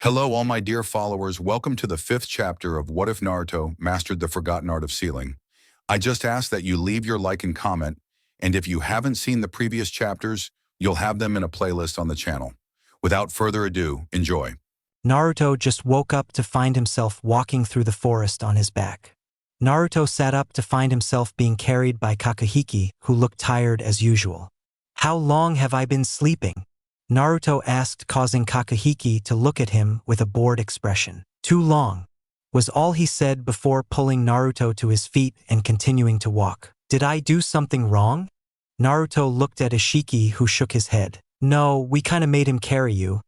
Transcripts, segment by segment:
Hello, all my dear followers. Welcome to the 5th chapter of What If Naruto Mastered the Forgotten Art of Sealing. I just ask that you leave your like and comment, and if you haven't seen the previous chapters, you'll have them in a playlist on the channel. Without further ado, enjoy. Naruto just woke up to find himself walking through the forest on his back. Naruto sat up to find himself being carried by Kakehiki, who looked tired as usual. "How long have I been sleeping?" Naruto asked, causing Kakehiki to look at him with a bored expression. "Too long," was all he said before pulling Naruto to his feet and continuing to walk. "Did I do something wrong?" Naruto looked at Ishiki, who shook his head. "No, we kinda made him carry you,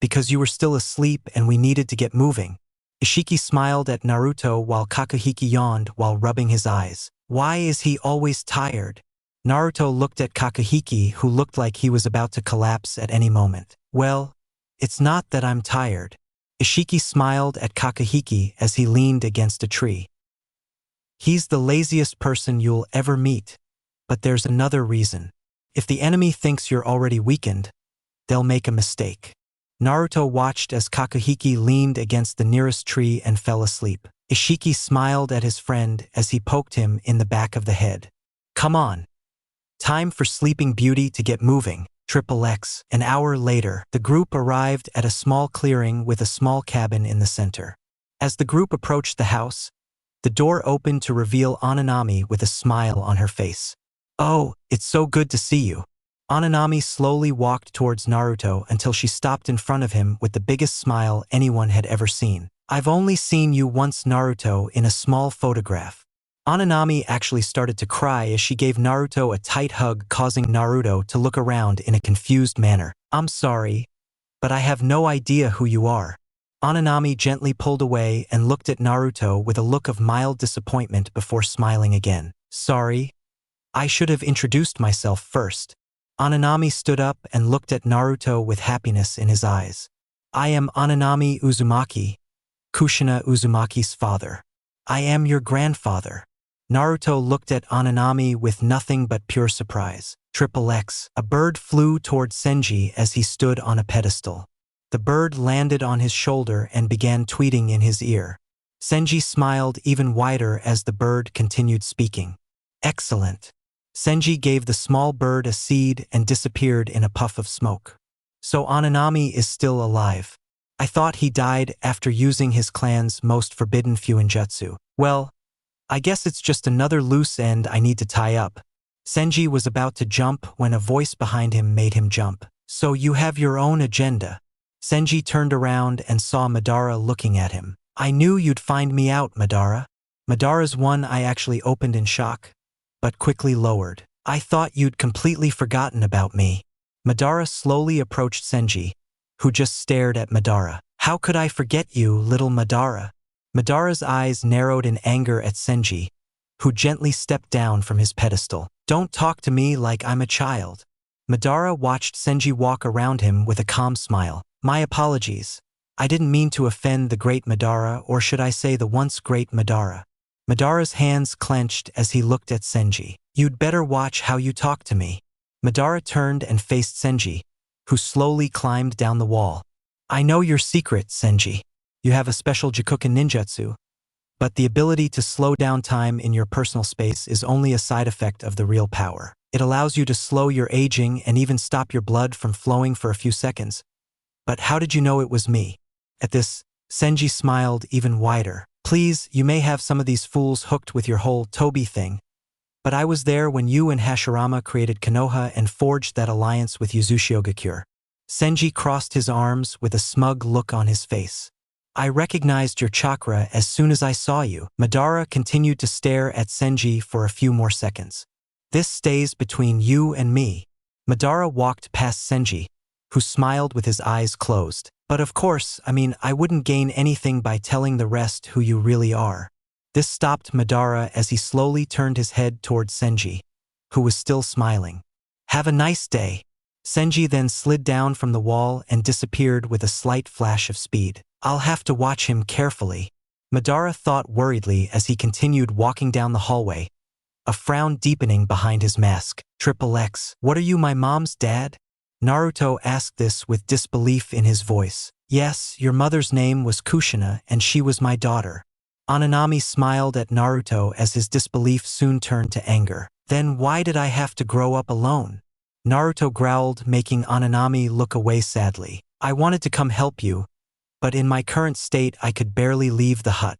because you were still asleep and we needed to get moving." Ishiki smiled at Naruto while Kakehiki yawned while rubbing his eyes. "Why is he always tired?" Naruto looked at Kakehiki, who looked like he was about to collapse at any moment. "Well, it's not that I'm tired." Ishiki smiled at Kakehiki as he leaned against a tree. "He's the laziest person you'll ever meet. But there's another reason. If the enemy thinks you're already weakened, they'll make a mistake." Naruto watched as Kakehiki leaned against the nearest tree and fell asleep. Ishiki smiled at his friend as he poked him in the back of the head. "Come on. Time for Sleeping Beauty to get moving." XXX. An hour later, the group arrived at a small clearing with a small cabin in the center. As the group approached the house, the door opened to reveal Ananami with a smile on her face. "Oh, it's so good to see you." Ananami slowly walked towards Naruto until she stopped in front of him with the biggest smile anyone had ever seen. "I've only seen you once, Naruto, in a small photograph." Ananami actually started to cry as she gave Naruto a tight hug, causing Naruto to look around in a confused manner. "I'm sorry, but I have no idea who you are." Ananami gently pulled away and looked at Naruto with a look of mild disappointment before smiling again. "Sorry, I should have introduced myself first." Ananami stood up and looked at Naruto with happiness in his eyes. "I am Ananami Uzumaki, Kushina Uzumaki's father. I am your grandfather." Naruto looked at Ananami with nothing but pure surprise. XXX. A bird flew toward Senji as he stood on a pedestal. The bird landed on his shoulder and began tweeting in his ear. Senji smiled even wider as the bird continued speaking. "Excellent." Senji gave the small bird a seed and disappeared in a puff of smoke. "So Ananami is still alive. I thought he died after using his clan's most forbidden FUINJUTSU. Well, I guess it's just another loose end I need to tie up." Senji was about to jump when a voice behind him made him jump. "So you have your own agenda." Senji turned around and saw Madara looking at him. "I knew you'd find me out, Madara." Madara's one eye actually opened in shock, but quickly lowered. "I thought you'd completely forgotten about me." Madara slowly approached Senji, who just stared at Madara. "How could I forget you, little Madara?" Madara's eyes narrowed in anger at Senji, who gently stepped down from his pedestal. "Don't talk to me like I'm a child." Madara watched Senji walk around him with a calm smile. "My apologies. I didn't mean to offend the great Madara, or should I say the once great Madara." Madara's hands clenched as he looked at Senji. "You'd better watch how you talk to me." Madara turned and faced Senji, who slowly climbed down the wall. "I know your secret, Senji. You have a special Jikuken ninjutsu, but the ability to slow down time in your personal space is only a side effect of the real power. It allows you to slow your aging and even stop your blood from flowing for a few seconds. But how did you know it was me?" At this, Senji smiled even wider. "Please, you may have some of these fools hooked with your whole Toby thing, but I was there when you and Hashirama created Konoha and forged that alliance with Uzushio. Senji crossed his arms with a smug look on his face. "I recognized your chakra as soon as I saw you." Madara continued to stare at Senji for a few more seconds. "This stays between you and me." Madara walked past Senji, who smiled with his eyes closed. "But of course, I wouldn't gain anything by telling the rest who you really are." This stopped Madara as he slowly turned his head toward Senji, who was still smiling. "Have a nice day." Senji then slid down from the wall and disappeared with a slight flash of speed. "I'll have to watch him carefully," Madara thought worriedly as he continued walking down the hallway, a frown deepening behind his mask. XXX. "What are you, my mom's dad?" Naruto asked this with disbelief in his voice. Yes, your mother's name was Kushina and she was my daughter. Ananami smiled at Naruto as his disbelief soon turned to anger. Then why did I have to grow up alone? Naruto growled, making Ananami look away sadly. I wanted to come help you, but in my current state I could barely leave the hut.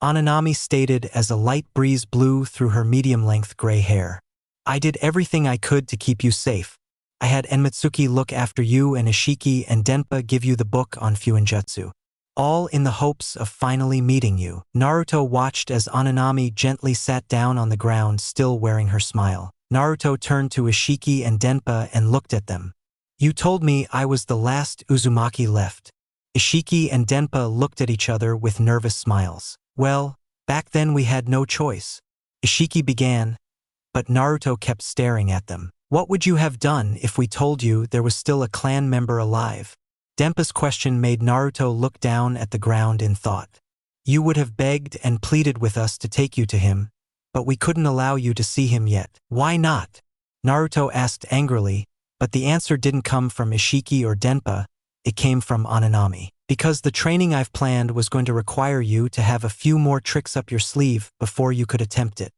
Ananami stated as a light breeze blew through her medium-length gray hair. I did everything I could to keep you safe. I had Enmitsuki look after you and Ishiki and Denpa give you the book on FUINJUTSU. All in the hopes of finally meeting you. Naruto watched as Ananami gently sat down on the ground, still wearing her smile. Naruto turned to Ishiki and Denpa and looked at them. You told me I was the last Uzumaki left. Ishiki and Denpa looked at each other with nervous smiles. Well, back then we had no choice. Ishiki began, but Naruto kept staring at them. What would you have done if we told you there was still a clan member alive? Denpa's question made Naruto look down at the ground in thought. You would have begged and pleaded with us to take you to him, but we couldn't allow you to see him yet. Why not? Naruto asked angrily, but the answer didn't come from Ishiki or Denpa, it came from Ananami. Because the training I've planned was going to require you to have a few more tricks up your sleeve before you could attempt it.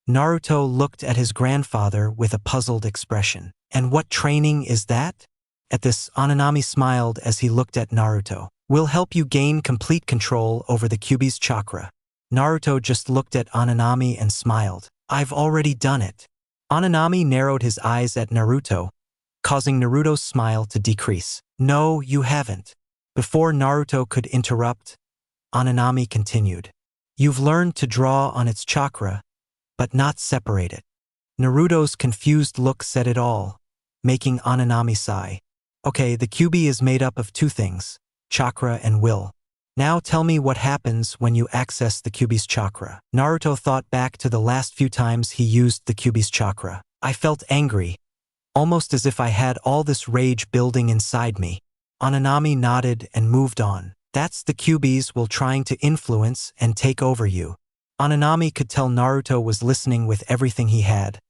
Naruto looked at his grandfather with a puzzled expression. And what training is that? At this, Ananami smiled as he looked at Naruto. We'll help you gain complete control over the Kyuubi's chakra. Naruto just looked at Ananami and smiled. I've already done it. Ananami narrowed his eyes at Naruto, causing Naruto's smile to decrease. No, you haven't. Before Naruto could interrupt, Ananami continued. You've learned to draw on its chakra, but not separate it. Naruto's confused look said it all, making Ananami sigh. Okay, the Kyuubi is made up of two things, chakra and will. Now tell me what happens when you access the Kyuubi's chakra. Naruto thought back to the last few times he used the Kyuubi's chakra. I felt angry, almost as if I had all this rage building inside me. Ananami nodded and moved on. That's the Kyuubi's will trying to influence and take over you. Ananami could tell Naruto was listening with everything he had,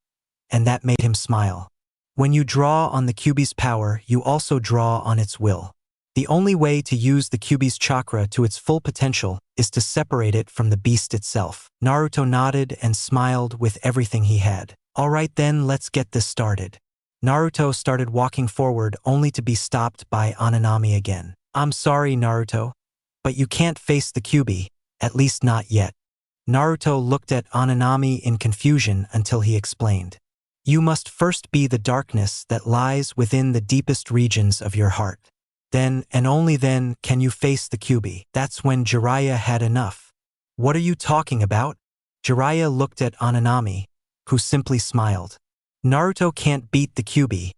and that made him smile. When you draw on the Kyuubi's power, you also draw on its will. The only way to use the Kyuubi's chakra to its full potential is to separate it from the beast itself. Naruto nodded and smiled with everything he had. Alright then, let's get this started. Naruto started walking forward only to be stopped by Ananami again. I'm sorry, Naruto, but you can't face the Kyuubi, at least not yet. Naruto looked at Ananami in confusion until he explained. You must first be the darkness that lies within the deepest regions of your heart. Then, and only then, can you face the Kyuubi. That's when Jiraiya had enough. What are you talking about? Jiraiya looked at Ananami, who simply smiled. Naruto can't beat the Kyuubi,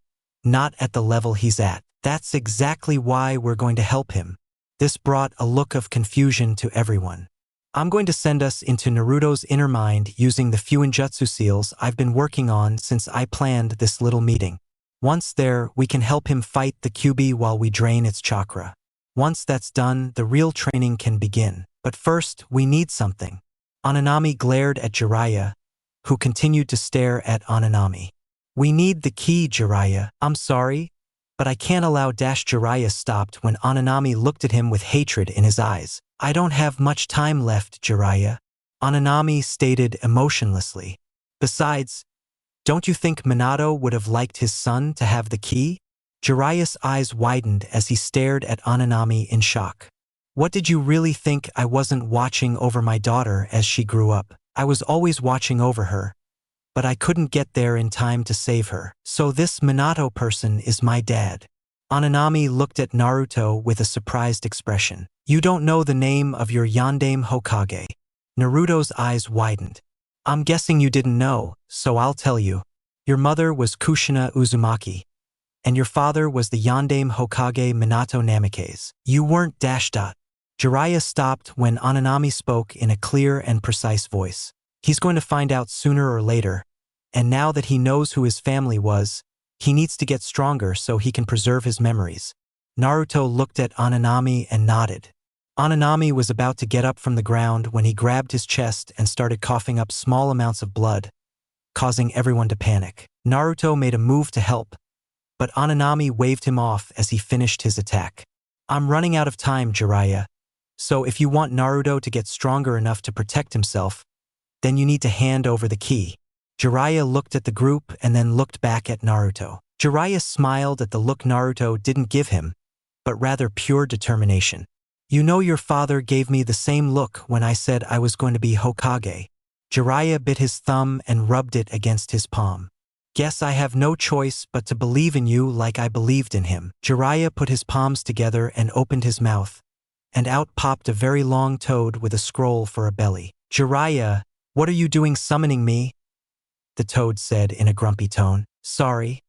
not at the level he's at. That's exactly why we're going to help him. This brought a look of confusion to everyone. I'm going to send us into Naruto's inner mind using the FUINJUTSU seals I've been working on since I planned this little meeting. Once there, we can help him fight the Kyuubi while we drain its chakra. Once that's done, the real training can begin. But first, we need something. Ananami glared at Jiraiya, who continued to stare at Ananami. We need the key, Jiraiya. I'm sorry, but I can't allow Jiraiya stopped when Ananami looked at him with hatred in his eyes. I don't have much time left, Jiraiya. Ananami stated emotionlessly. Besides, don't you think Minato would have liked his son to have the key? Jiraiya's eyes widened as he stared at Ananami in shock. What did you really think I wasn't watching over my daughter as she grew up? I was always watching over her, but I couldn't get there in time to save her. So this Minato person is my dad. Ananami looked at Naruto with a surprised expression. You don't know the name of your Yondaime Hokage. Naruto's eyes widened. I'm guessing you didn't know, so I'll tell you. Your mother was Kushina Uzumaki, and your father was the Yondaime Hokage Minato Namikaze. You weren't ... Jiraiya stopped when Ananami spoke in a clear and precise voice. He's going to find out sooner or later, and now that he knows who his family was, he needs to get stronger so he can preserve his memories. Naruto looked at Ananami and nodded. Ananami was about to get up from the ground when he grabbed his chest and started coughing up small amounts of blood, causing everyone to panic. Naruto made a move to help, but Ananami waved him off as he finished his attack. I'm running out of time, Jiraiya. So if you want Naruto to get stronger enough to protect himself, then you need to hand over the key. Jiraiya looked at the group and then looked back at Naruto. Jiraiya smiled at the look Naruto didn't give him, but rather pure determination. You know your father gave me the same look when I said I was going to be Hokage. Jiraiya bit his thumb and rubbed it against his palm. Guess I have no choice but to believe in you like I believed in him. Jiraiya put his palms together and opened his mouth, and out popped a very long toad with a scroll for a belly. Jiraiya, what are you doing summoning me? The toad said in a grumpy tone. Sorry,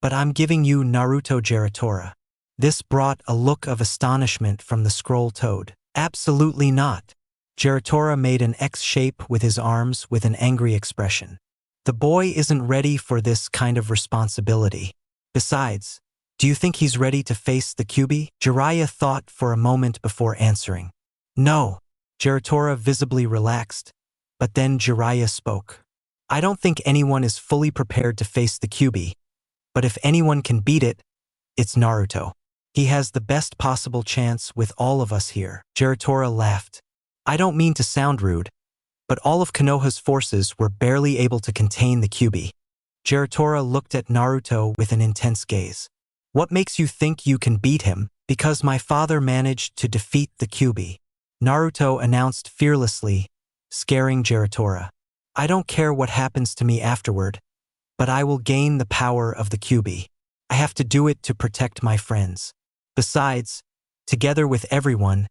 but I'm giving you Naruto Giratora. This brought a look of astonishment from the scroll toad. Absolutely not. Giratora made an X shape with his arms with an angry expression. The boy isn't ready for this kind of responsibility. Besides, do you think he's ready to face the Kyuubi? Jiraiya thought for a moment before answering. No. Giratora visibly relaxed, but then Jiraiya spoke. I don't think anyone is fully prepared to face the Kyuubi, but if anyone can beat it, it's Naruto. He has the best possible chance with all of us here. Giratora laughed. I don't mean to sound rude, but all of Konoha's forces were barely able to contain the Kyuubi. Giratora looked at Naruto with an intense gaze. What makes you think you can beat him? Because my father managed to defeat the Kyuubi. Naruto announced fearlessly, scaring Giratora. I don't care what happens to me afterward, but I will gain the power of the Kyuubi. I have to do it to protect my friends. Besides, together with everyone,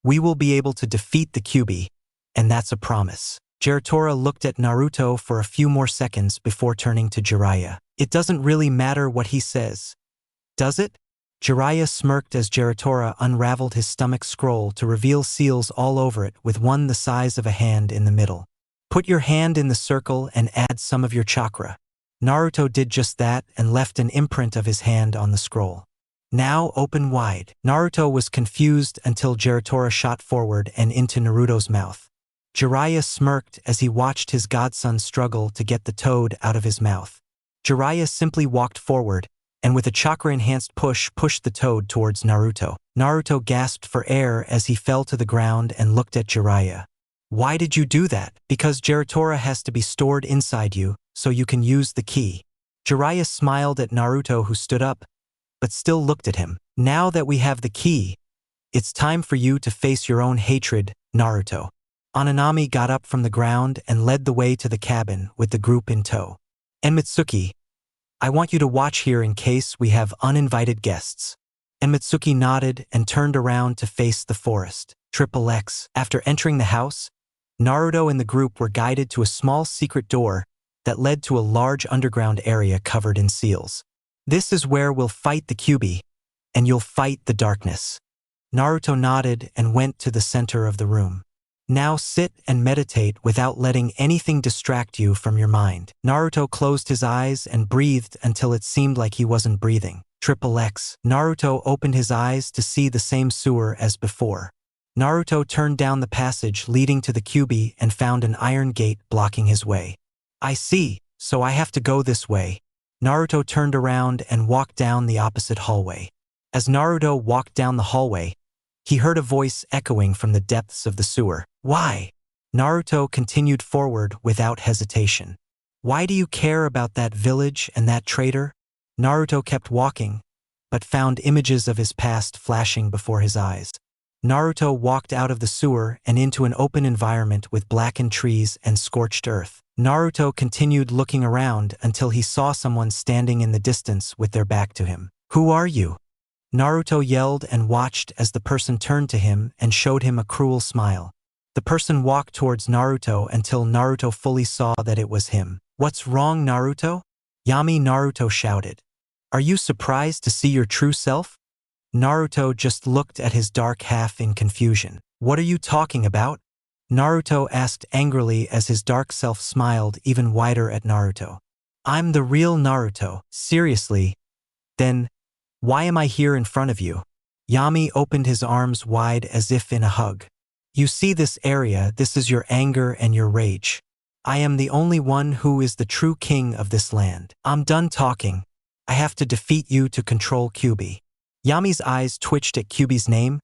we will be able to defeat the Kyuubi, and that's a promise. Giratora looked at Naruto for a few more seconds before turning to Jiraiya. It doesn't really matter what he says, does it? Jiraiya smirked as Giratora unraveled his stomach scroll to reveal seals all over it with one the size of a hand in the middle. Put your hand in the circle and add some of your chakra. Naruto did just that and left an imprint of his hand on the scroll. Now open wide. Naruto was confused until Giratora shot forward and into Naruto's mouth. Jiraiya smirked as he watched his godson struggle to get the toad out of his mouth. Jiraiya simply walked forward, and with a chakra-enhanced push pushed the toad towards Naruto. Naruto gasped for air as he fell to the ground and looked at Jiraiya. Why did you do that? Because Giratora has to be stored inside you, so you can use the key. Jiraiya smiled at Naruto, who stood up, but still looked at him. Now that we have the key, it's time for you to face your own hatred, Naruto. Ananami got up from the ground and led the way to the cabin with the group in tow. And Mitsuki, I want you to watch here in case we have uninvited guests. And Mitsuki nodded and turned around to face the forest. XXX. After entering the house, Naruto and the group were guided to a small secret door that led to a large underground area covered in seals. This is where we'll fight the Kyuubi, and you'll fight the darkness. Naruto nodded and went to the center of the room. Now sit and meditate without letting anything distract you from your mind. Naruto closed his eyes and breathed until it seemed like he wasn't breathing. XXX. Naruto opened his eyes to see the same sewer as before. Naruto turned down the passage leading to the Kyuubi and found an iron gate blocking his way. I see, so I have to go this way. Naruto turned around and walked down the opposite hallway. As Naruto walked down the hallway, he heard a voice echoing from the depths of the sewer. Why? Naruto continued forward without hesitation. Why do you care about that village and that traitor? Naruto kept walking, but found images of his past flashing before his eyes. Naruto walked out of the sewer and into an open environment with blackened trees and scorched earth. Naruto continued looking around until he saw someone standing in the distance with their back to him. Who are you? Naruto yelled and watched as the person turned to him and showed him a cruel smile. The person walked towards Naruto until Naruto fully saw that it was him. What's wrong, Naruto? Yami, Naruto shouted. Are you surprised to see your true self? Naruto just looked at his dark half in confusion. What are you talking about? Naruto asked angrily as his dark self smiled even wider at Naruto. I'm the real Naruto. Seriously? Then, why am I here in front of you? Yami opened his arms wide as if in a hug. You see this area, this is your anger and your rage. I am the only one who is the true king of this land. I'm done talking. I have to defeat you to control Kyuubi. Yami's eyes twitched at Kyuubi's name,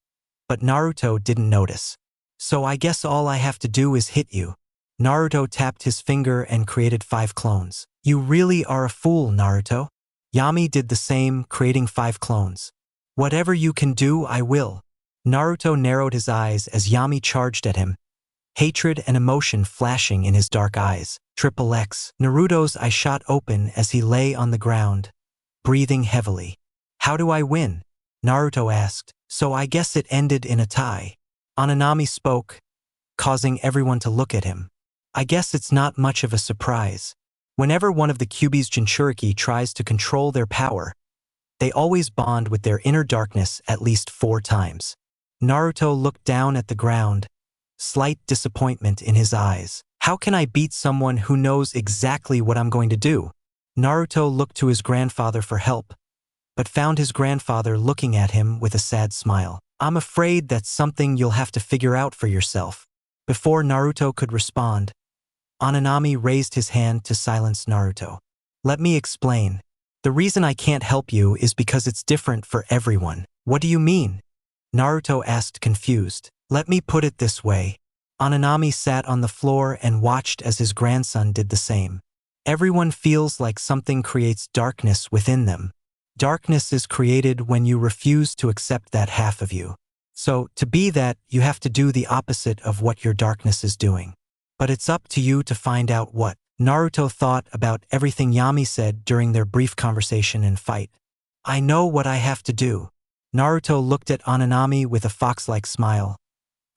but Naruto didn't notice. So I guess all I have to do is hit you. Naruto tapped his finger and created 5 clones. You really are a fool, Naruto. Yami did the same, creating 5 clones. Whatever you can do, I will. Naruto narrowed his eyes as Yami charged at him, hatred and emotion flashing in his dark eyes. XXX. Naruto's eyes shot open as he lay on the ground, breathing heavily. How do I win? Naruto asked. So I guess it ended in a tie. Ananami spoke, causing everyone to look at him. I guess it's not much of a surprise. Whenever one of the Kyuubi's Jinchuriki tries to control their power, they always bond with their inner darkness at least 4 times. Naruto looked down at the ground, slight disappointment in his eyes. How can I beat someone who knows exactly what I'm going to do? Naruto looked to his grandfather for help, but found his grandfather looking at him with a sad smile. I'm afraid that's something you'll have to figure out for yourself. Before Naruto could respond, Ananami raised his hand to silence Naruto. Let me explain. The reason I can't help you is because it's different for everyone. What do you mean? Naruto asked, confused. Let me put it this way. Ananami sat on the floor and watched as his grandson did the same. Everyone feels like something creates darkness within them. Darkness is created when you refuse to accept that half of you. So, to be that, you have to do the opposite of what your darkness is doing. But it's up to you to find out what. Naruto thought about everything Yami said during their brief conversation and fight. I know what I have to do. Naruto looked at Ananami with a fox-like smile,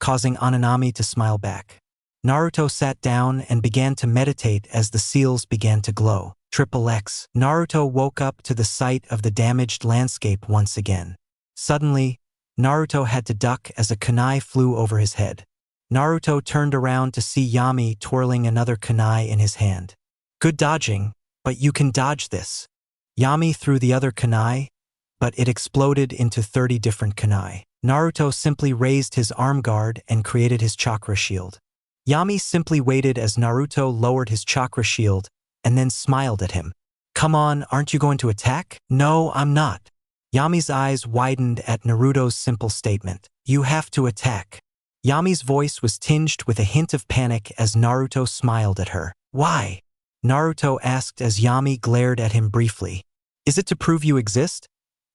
causing Ananami to smile back. Naruto sat down and began to meditate as the seals began to glow. XXX. Naruto woke up to the sight of the damaged landscape once again. Suddenly, Naruto had to duck as a kunai flew over his head. Naruto turned around to see Yami twirling another kunai in his hand. Good dodging, but you can dodge this. Yami threw the other kunai, but it exploded into 30 different kunai. Naruto simply raised his arm guard and created his chakra shield. Yami simply waited as Naruto lowered his chakra shield and then smiled at him. Come on, aren't you going to attack? No, I'm not. Yami's eyes widened at Naruto's simple statement. You have to attack. Yami's voice was tinged with a hint of panic as Naruto smiled at her. Why? Naruto asked as Yami glared at him briefly. Is it to prove you exist?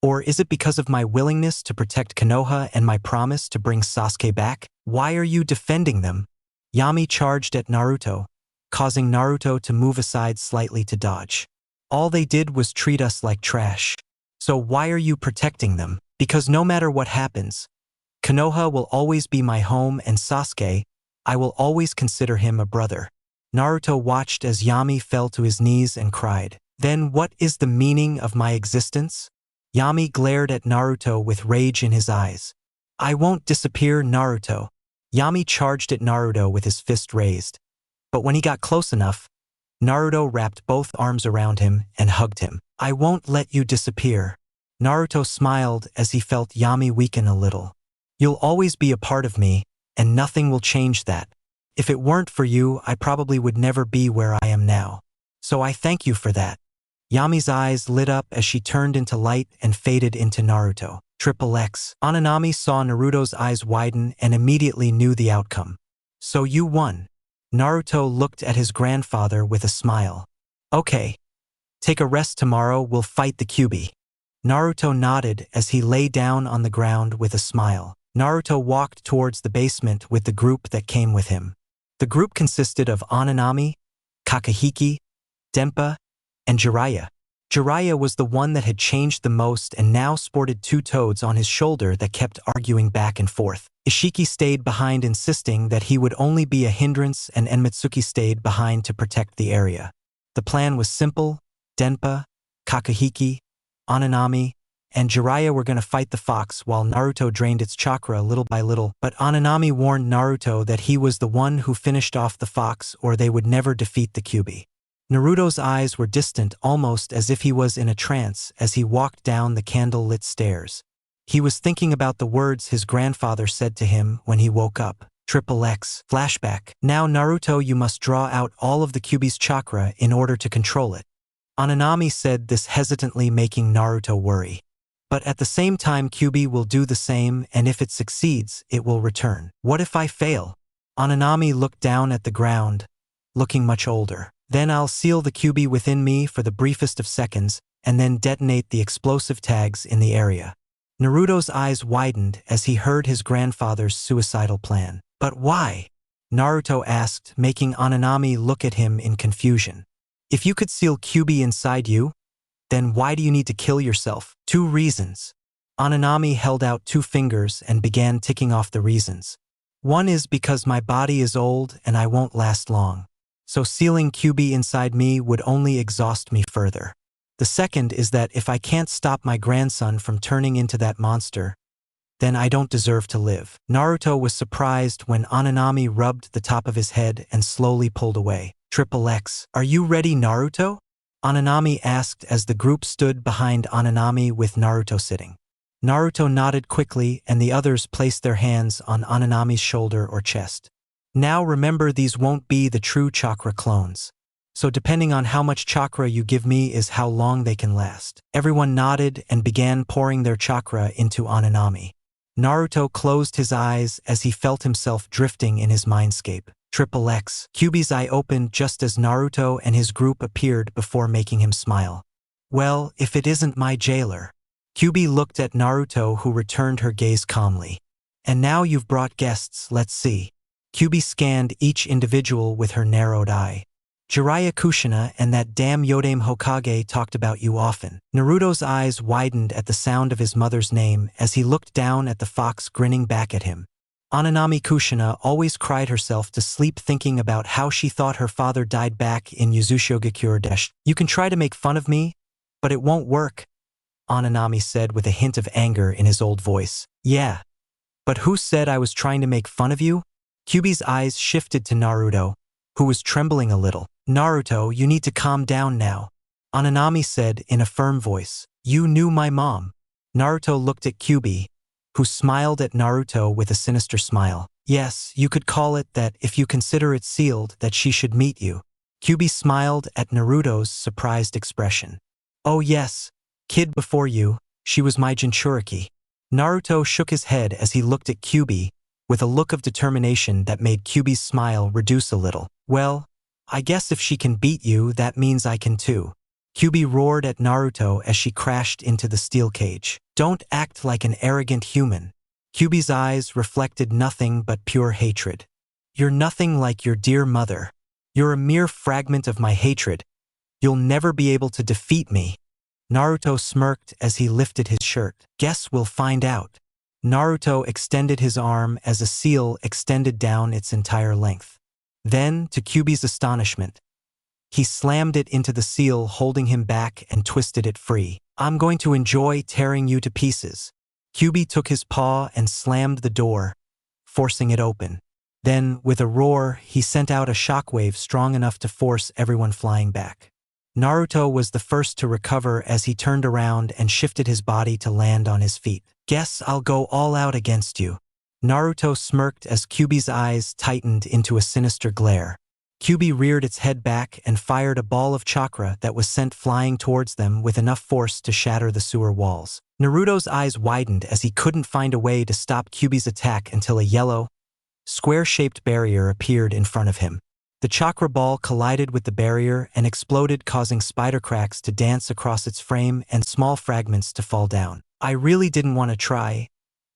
Or is it because of my willingness to protect Konoha and my promise to bring Sasuke back? Why are you defending them? Yami charged at Naruto, causing Naruto to move aside slightly to dodge. All they did was treat us like trash. So why are you protecting them? Because no matter what happens, Konoha will always be my home and Sasuke, I will always consider him a brother. Naruto watched as Yami fell to his knees and cried. Then what is the meaning of my existence? Yami glared at Naruto with rage in his eyes. I won't disappear, Naruto. Yami charged at Naruto with his fist raised. But when he got close enough, Naruto wrapped both arms around him and hugged him. I won't let you disappear. Naruto smiled as he felt Yami weaken a little. You'll always be a part of me, and nothing will change that. If it weren't for you, I probably would never be where I am now. So I thank you for that. Yami's eyes lit up as she turned into light and faded into Naruto. XXX. Ananami saw Naruto's eyes widen and immediately knew the outcome. So you won. Naruto looked at his grandfather with a smile. Okay. Take a rest tomorrow, we'll fight the Kyuubi. Naruto nodded as he lay down on the ground with a smile. Naruto walked towards the basement with the group that came with him. The group consisted of Ananami, Kakehiki, Denpa, and Jiraiya. Jiraiya was the one that had changed the most and now sported 2 toads on his shoulder that kept arguing back and forth. Ishiki stayed behind, insisting that he would only be a hindrance, and Enmitsuki stayed behind to protect the area. The plan was simple. Denpa, Kakehiki, Ananami, and Jiraiya were going to fight the fox while Naruto drained its chakra little by little, but Ananami warned Naruto that he was the one who finished off the fox or they would never defeat the Kyuubi. Naruto's eyes were distant, almost as if he was in a trance as he walked down the candle-lit stairs. He was thinking about the words his grandfather said to him when he woke up. XXX. Flashback. Now Naruto, you must draw out all of the Kyuubi's chakra in order to control it. Ananami said this hesitantly, making Naruto worry. But at the same time Kyuubi will do the same, and if it succeeds, it will return. What if I fail? Ananami looked down at the ground, looking much older. Then I'll seal the Kyuubi within me for the briefest of seconds, and then detonate the explosive tags in the area. Naruto's eyes widened as he heard his grandfather's suicidal plan. But why? Naruto asked, making Ananami look at him in confusion. If you could seal Kyuubi inside you, then why do you need to kill yourself? 2 reasons. Ananami held out 2 fingers and began ticking off the reasons. 1 is because my body is old and I won't last long. So sealing Kyuubi inside me would only exhaust me further. The second is that if I can't stop my grandson from turning into that monster, then I don't deserve to live. Naruto was surprised when Ananami rubbed the top of his head and slowly pulled away. XXX. Are you ready, Naruto? Ananami asked as the group stood behind Ananami with Naruto sitting. Naruto nodded quickly and the others placed their hands on Ananami's shoulder or chest. Now remember, these won't be the true chakra clones. So depending on how much chakra you give me is how long they can last. Everyone nodded and began pouring their chakra into Ananami. Naruto closed his eyes as he felt himself drifting in his mindscape. XXX. Kyuubi's eye opened just as Naruto and his group appeared before making him smile. Well, if it isn't my jailer. Kyuubi looked at Naruto, who returned her gaze calmly. And now you've brought guests, let's see. Kyuubi scanned each individual with her narrowed eye. Jiraiya Kushina and that damn Yodame Hokage talked about you often. Naruto's eyes widened at the sound of his mother's name as he looked down at the fox grinning back at him. Ananami Kushina always cried herself to sleep thinking about how she thought her father died back in Yuzushogakurodesh. You can try to make fun of me, but it won't work, Ananami said with a hint of anger in his old voice. Yeah. But who said I was trying to make fun of you? Kyuubi's eyes shifted to Naruto, who was trembling a little. Naruto, you need to calm down now, Ananami said in a firm voice. You knew my mom. Naruto looked at Kyuubi, who smiled at Naruto with a sinister smile. Yes, you could call it that if you consider it sealed that she should meet you. Kyuubi smiled at Naruto's surprised expression. Oh yes, kid before you, she was my Jinchuriki. Naruto shook his head as he looked at Kyuubi, with a look of determination that made Kyuubi's smile reduce a little. Well, I guess if she can beat you, that means I can too. Kyuubi roared at Naruto as she crashed into the steel cage. Don't act like an arrogant human. Kyuubi's eyes reflected nothing but pure hatred. You're nothing like your dear mother. You're a mere fragment of my hatred. You'll never be able to defeat me. Naruto smirked as he lifted his shirt. Guess we'll find out. Naruto extended his arm as a seal extended down its entire length. Then, to Kyuubi's astonishment, he slammed it into the seal, holding him back, and twisted it free. I'm going to enjoy tearing you to pieces. Kyuubi took his paw and slammed the door, forcing it open. Then, with a roar, he sent out a shockwave strong enough to force everyone flying back. Naruto was the first to recover as he turned around and shifted his body to land on his feet. Guess I'll go all out against you. Naruto smirked as Kyuubi's eyes tightened into a sinister glare. Kyuubi reared its head back and fired a ball of chakra that was sent flying towards them with enough force to shatter the sewer walls. Naruto's eyes widened as he couldn't find a way to stop Kyuubi's attack until a yellow, square-shaped barrier appeared in front of him. The chakra ball collided with the barrier and exploded, causing spider cracks to dance across its frame and small fragments to fall down. I really didn't want to try,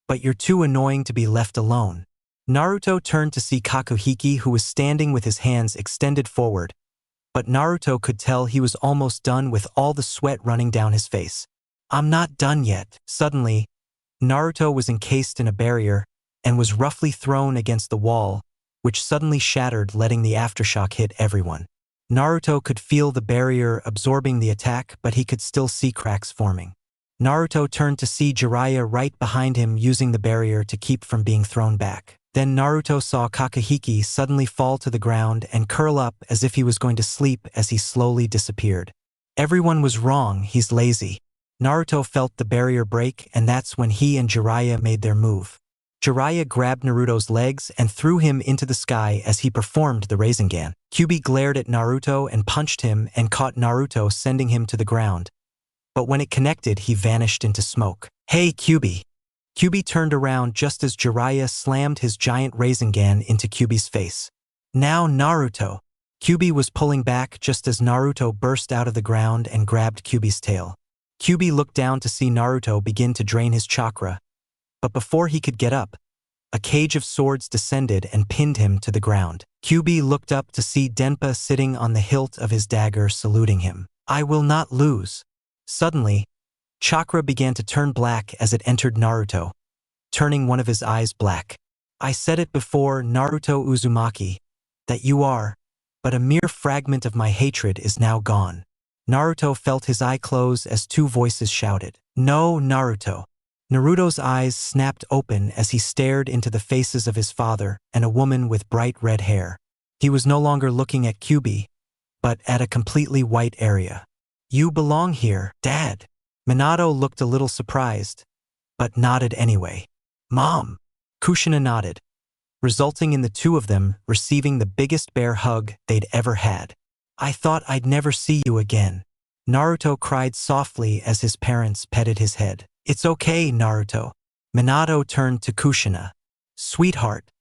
but you're too annoying to be left alone. Naruto turned to see Kakuhiki, who was standing with his hands extended forward, but Naruto could tell he was almost done with all the sweat running down his face. I'm not done yet. Suddenly, Naruto was encased in a barrier and was roughly thrown against the wall, which suddenly shattered, letting the aftershock hit everyone. Naruto could feel the barrier absorbing the attack, but he could still see cracks forming. Naruto turned to see Jiraiya right behind him, using the barrier to keep from being thrown back. Then Naruto saw Kakuhiki suddenly fall to the ground and curl up as if he was going to sleep as he slowly disappeared. Everyone was wrong, he's lazy. Naruto felt the barrier break, and that's when he and Jiraiya made their move. Jiraiya grabbed Naruto's legs and threw him into the sky as he performed the Rasengan. Kyuubi glared at Naruto and punched him and caught Naruto, sending him to the ground. but when it connected, he vanished into smoke. Hey, Kyubi! Kyubi turned around just as Jiraiya slammed his giant Rasengan into Kyubi's face. Now Naruto! Kyubi was pulling back just as Naruto burst out of the ground and grabbed Kyubi's tail. Kyubi looked down to see Naruto begin to drain his chakra, but before he could get up, a cage of swords descended and pinned him to the ground. Kyubi looked up to see Denpa sitting on the hilt of his dagger saluting him. I will not lose. Suddenly, chakra began to turn black as it entered Naruto, turning one of his eyes black. I said it before, Naruto Uzumaki, that you are, but a mere fragment of my hatred is now gone. Naruto felt his eye close as two voices shouted, No, Naruto. Naruto's eyes snapped open as he stared into the faces of his father and a woman with bright red hair. He was no longer looking at Kyubi, but at a completely white area. You belong here, Dad. Minato looked a little surprised, but nodded anyway. Mom! Kushina nodded, resulting in the two of them receiving the biggest bear hug they'd ever had. I thought I'd never see you again. Naruto cried softly as his parents petted his head. It's okay, Naruto. Minato turned to Kushina. Sweetheart,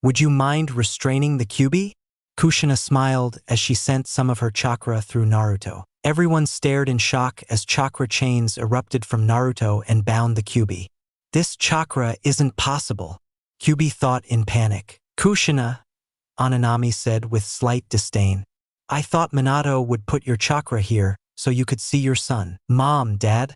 would you mind restraining the Kyubi? Kushina smiled as she sent some of her chakra through Naruto. Everyone stared in shock as chakra chains erupted from Naruto and bound the Kyubi. This chakra isn't possible, Kyubi thought in panic. Kushina, Ananami said with slight disdain. I thought Minato would put your chakra here so you could see your son. Mom, Dad,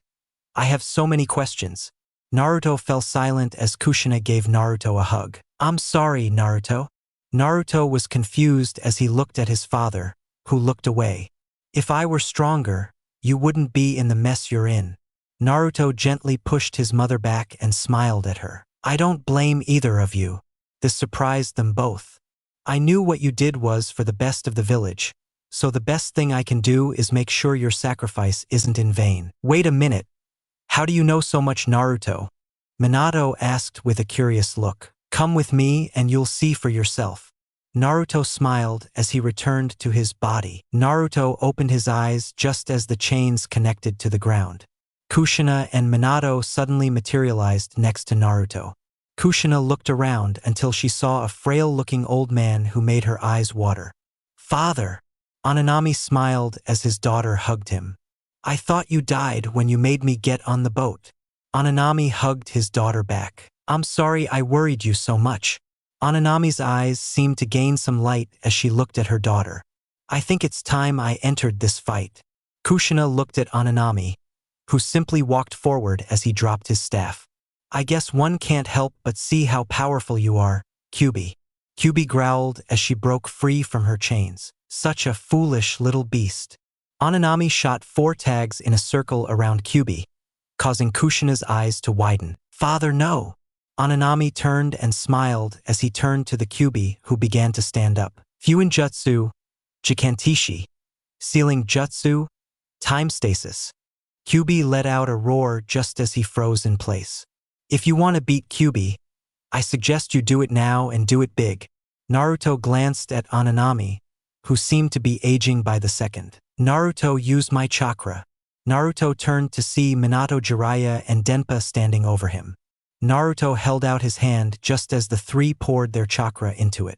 I have so many questions. Naruto fell silent as Kushina gave Naruto a hug. I'm sorry, Naruto. Naruto was confused as he looked at his father, who looked away. If I were stronger, you wouldn't be in the mess you're in. Naruto gently pushed his mother back and smiled at her. I don't blame either of you. This surprised them both. I knew what you did was for the best of the village, so the best thing I can do is make sure your sacrifice isn't in vain. Wait a minute. How do you know so much, Naruto? Minato asked with a curious look. Come with me and you'll see for yourself. Naruto smiled as he returned to his body. Naruto opened his eyes just as the chains connected to the ground. Kushina and Minato suddenly materialized next to Naruto. Kushina looked around until she saw a frail-looking old man who made her eyes water. Father! Ananami smiled as his daughter hugged him. I thought you died when you made me get on the boat. Ananami hugged his daughter back. I'm sorry I worried you so much. Ananami's eyes seemed to gain some light as she looked at her daughter. I think it's time I entered this fight. Kushina looked at Ananami, who simply walked forward as he dropped his staff. I guess one can't help but see how powerful you are, Kyubi. Kyubi growled as she broke free from her chains. Such a foolish little beast. Ananami shot 4 tags in a circle around Kyubi, causing Kushina's eyes to widen. Father, no! Ananami turned and smiled as he turned to the Kyubi, who began to stand up. FUINJUTSU, Jikantishi, Sealing Jutsu, Time Stasis. Kyubi let out a roar just as he froze in place. If you want to beat Kyubi, I suggest you do it now and do it big. Naruto glanced at Ananami, who seemed to be aging by the second. Naruto, use my chakra. Naruto turned to see Minato, Jiraiya, and Denpa standing over him. Naruto held out his hand just as the 3 poured their chakra into it.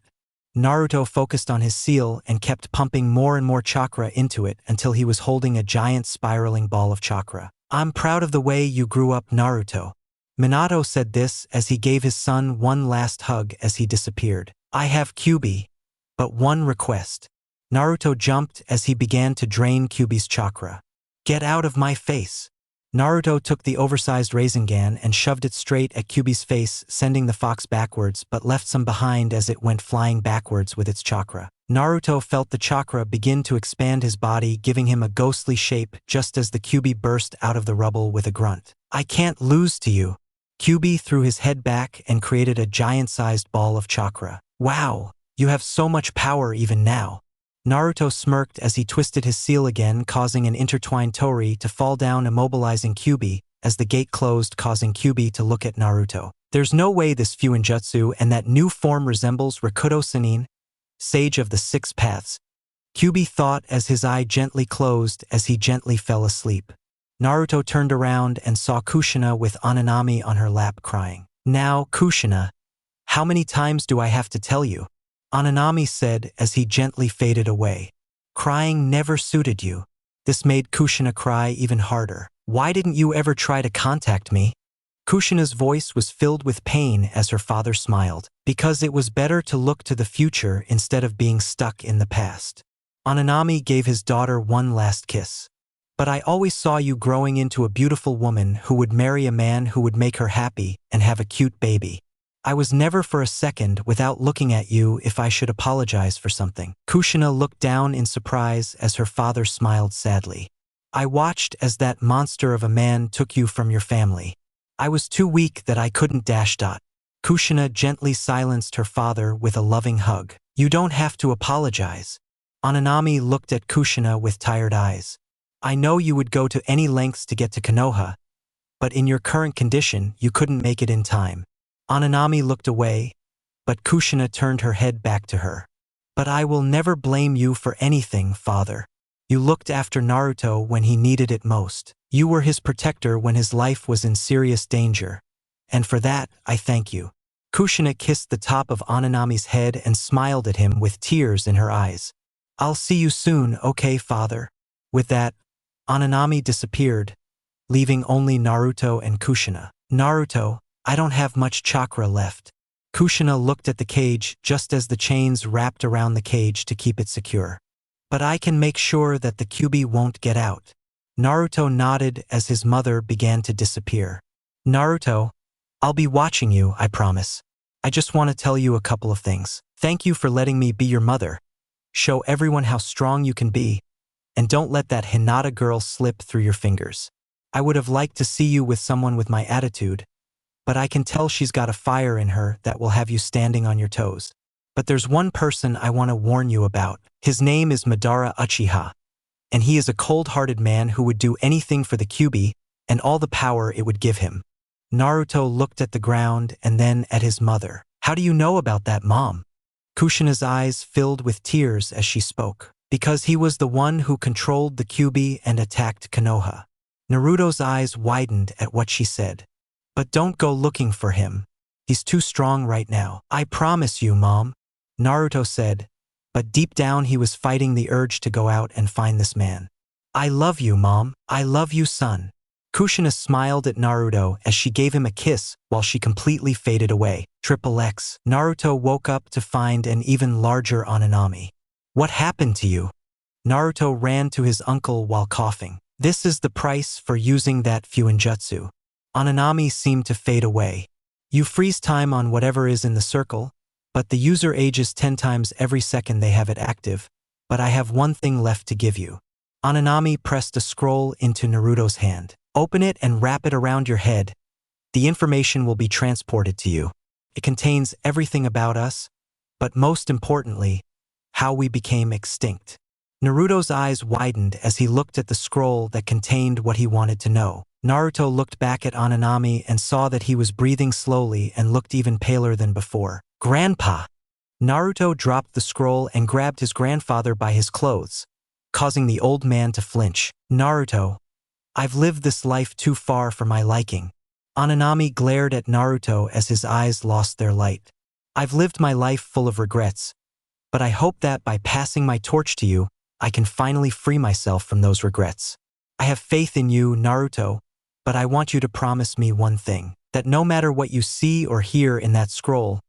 Naruto focused on his seal and kept pumping more and more chakra into it until he was holding a giant spiraling ball of chakra. I'm proud of the way you grew up, Naruto. Minato said this as he gave his son one last hug as he disappeared. I have Kyubi, but one request. Naruto jumped as he began to drain Kyubi's chakra. Get out of my face. Naruto took the oversized Rasengan and shoved it straight at Kyubi's face, sending the fox backwards but left some behind as it went flying backwards with its chakra. Naruto felt the chakra begin to expand his body, giving him a ghostly shape just as the Kyubi burst out of the rubble with a grunt. I can't lose to you. Kyubi threw his head back and created a giant-sized ball of chakra. Wow, you have so much power even now. Naruto smirked as he twisted his seal again, causing an intertwined torii to fall down, immobilizing Kyubi as the gate closed, causing Kyubi to look at Naruto. There's no way this FUINJUTSU and that new form resembles Rikudo Sannin, Sage of the 6 Paths. Kyubi thought as his eye gently closed as he gently fell asleep. Naruto turned around and saw Kushina with Ananami on her lap crying. Now, Kushina, how many times do I have to tell you? Ananami said as he gently faded away. Crying never suited you. This made Kushina cry even harder. Why didn't you ever try to contact me? Kushina's voice was filled with pain as her father smiled. Because it was better to look to the future instead of being stuck in the past. Ananami gave his daughter one last kiss. But I always saw you growing into a beautiful woman who would marry a man who would make her happy and have a cute baby. I was never for a second without looking at you if I should apologize for something. Kushina looked down in surprise as her father smiled sadly. I watched as that monster of a man took you from your family. I was too weak that I couldn't dash dot. Kushina gently silenced her father with a loving hug. You don't have to apologize. Ananami looked at Kushina with tired eyes. I know you would go to any lengths to get to Konoha, but in your current condition, you couldn't make it in time. Ananami looked away, but Kushina turned her head back to her. But I will never blame you for anything, father. You looked after Naruto when he needed it most. You were his protector when his life was in serious danger. And for that, I thank you. Kushina kissed the top of Ananami's head and smiled at him with tears in her eyes. I'll see you soon, okay, father? With that, Ananami disappeared, leaving only Naruto and Kushina. Naruto, I don't have much chakra left. Kushina looked at the cage just as the chains wrapped around the cage to keep it secure. But I can make sure that the Kyuubi won't get out. Naruto nodded as his mother began to disappear. Naruto, I'll be watching you, I promise. I just want to tell you a couple of things. Thank you for letting me be your mother. Show everyone how strong you can be, and don't let that Hinata girl slip through your fingers. I would have liked to see you with someone with my attitude, but I can tell she's got a fire in her that will have you standing on your toes. But there's one person I want to warn you about. His name is Madara Uchiha, and he is a cold-hearted man who would do anything for the Kyuubi and all the power it would give him. Naruto looked at the ground and then at his mother. How do you know about that, Mom? Kushina's eyes filled with tears as she spoke. Because he was the one who controlled the Kyuubi and attacked Konoha. Naruto's eyes widened at what she said. But don't go looking for him. He's too strong right now. I promise you, Mom, Naruto said, but deep down he was fighting the urge to go out and find this man. I love you, Mom. I love you, son. Kushina smiled at Naruto as she gave him a kiss while she completely faded away. XXX. Naruto woke up to find an even larger Ananami. What happened to you? Naruto ran to his uncle while coughing. This is the price for using that FUINJUTSU. Ananami seemed to fade away. You freeze time on whatever is in the circle, but the user ages 10 times every second they have it active. But I have one thing left to give you. Ananami pressed a scroll into Naruto's hand. Open it and wrap it around your head. The information will be transported to you. It contains everything about us, but most importantly, how we became extinct. Naruto's eyes widened as he looked at the scroll that contained what he wanted to know. Naruto looked back at Ananami and saw that he was breathing slowly and looked even paler than before. Grandpa! Naruto dropped the scroll and grabbed his grandfather by his clothes, causing the old man to flinch. Naruto, I've lived this life too far for my liking. Ananami glared at Naruto as his eyes lost their light. I've lived my life full of regrets, but I hope that by passing my torch to you, I can finally free myself from those regrets. I have faith in you, Naruto, but I want you to promise me one thing, that no matter what you see or hear in that scroll,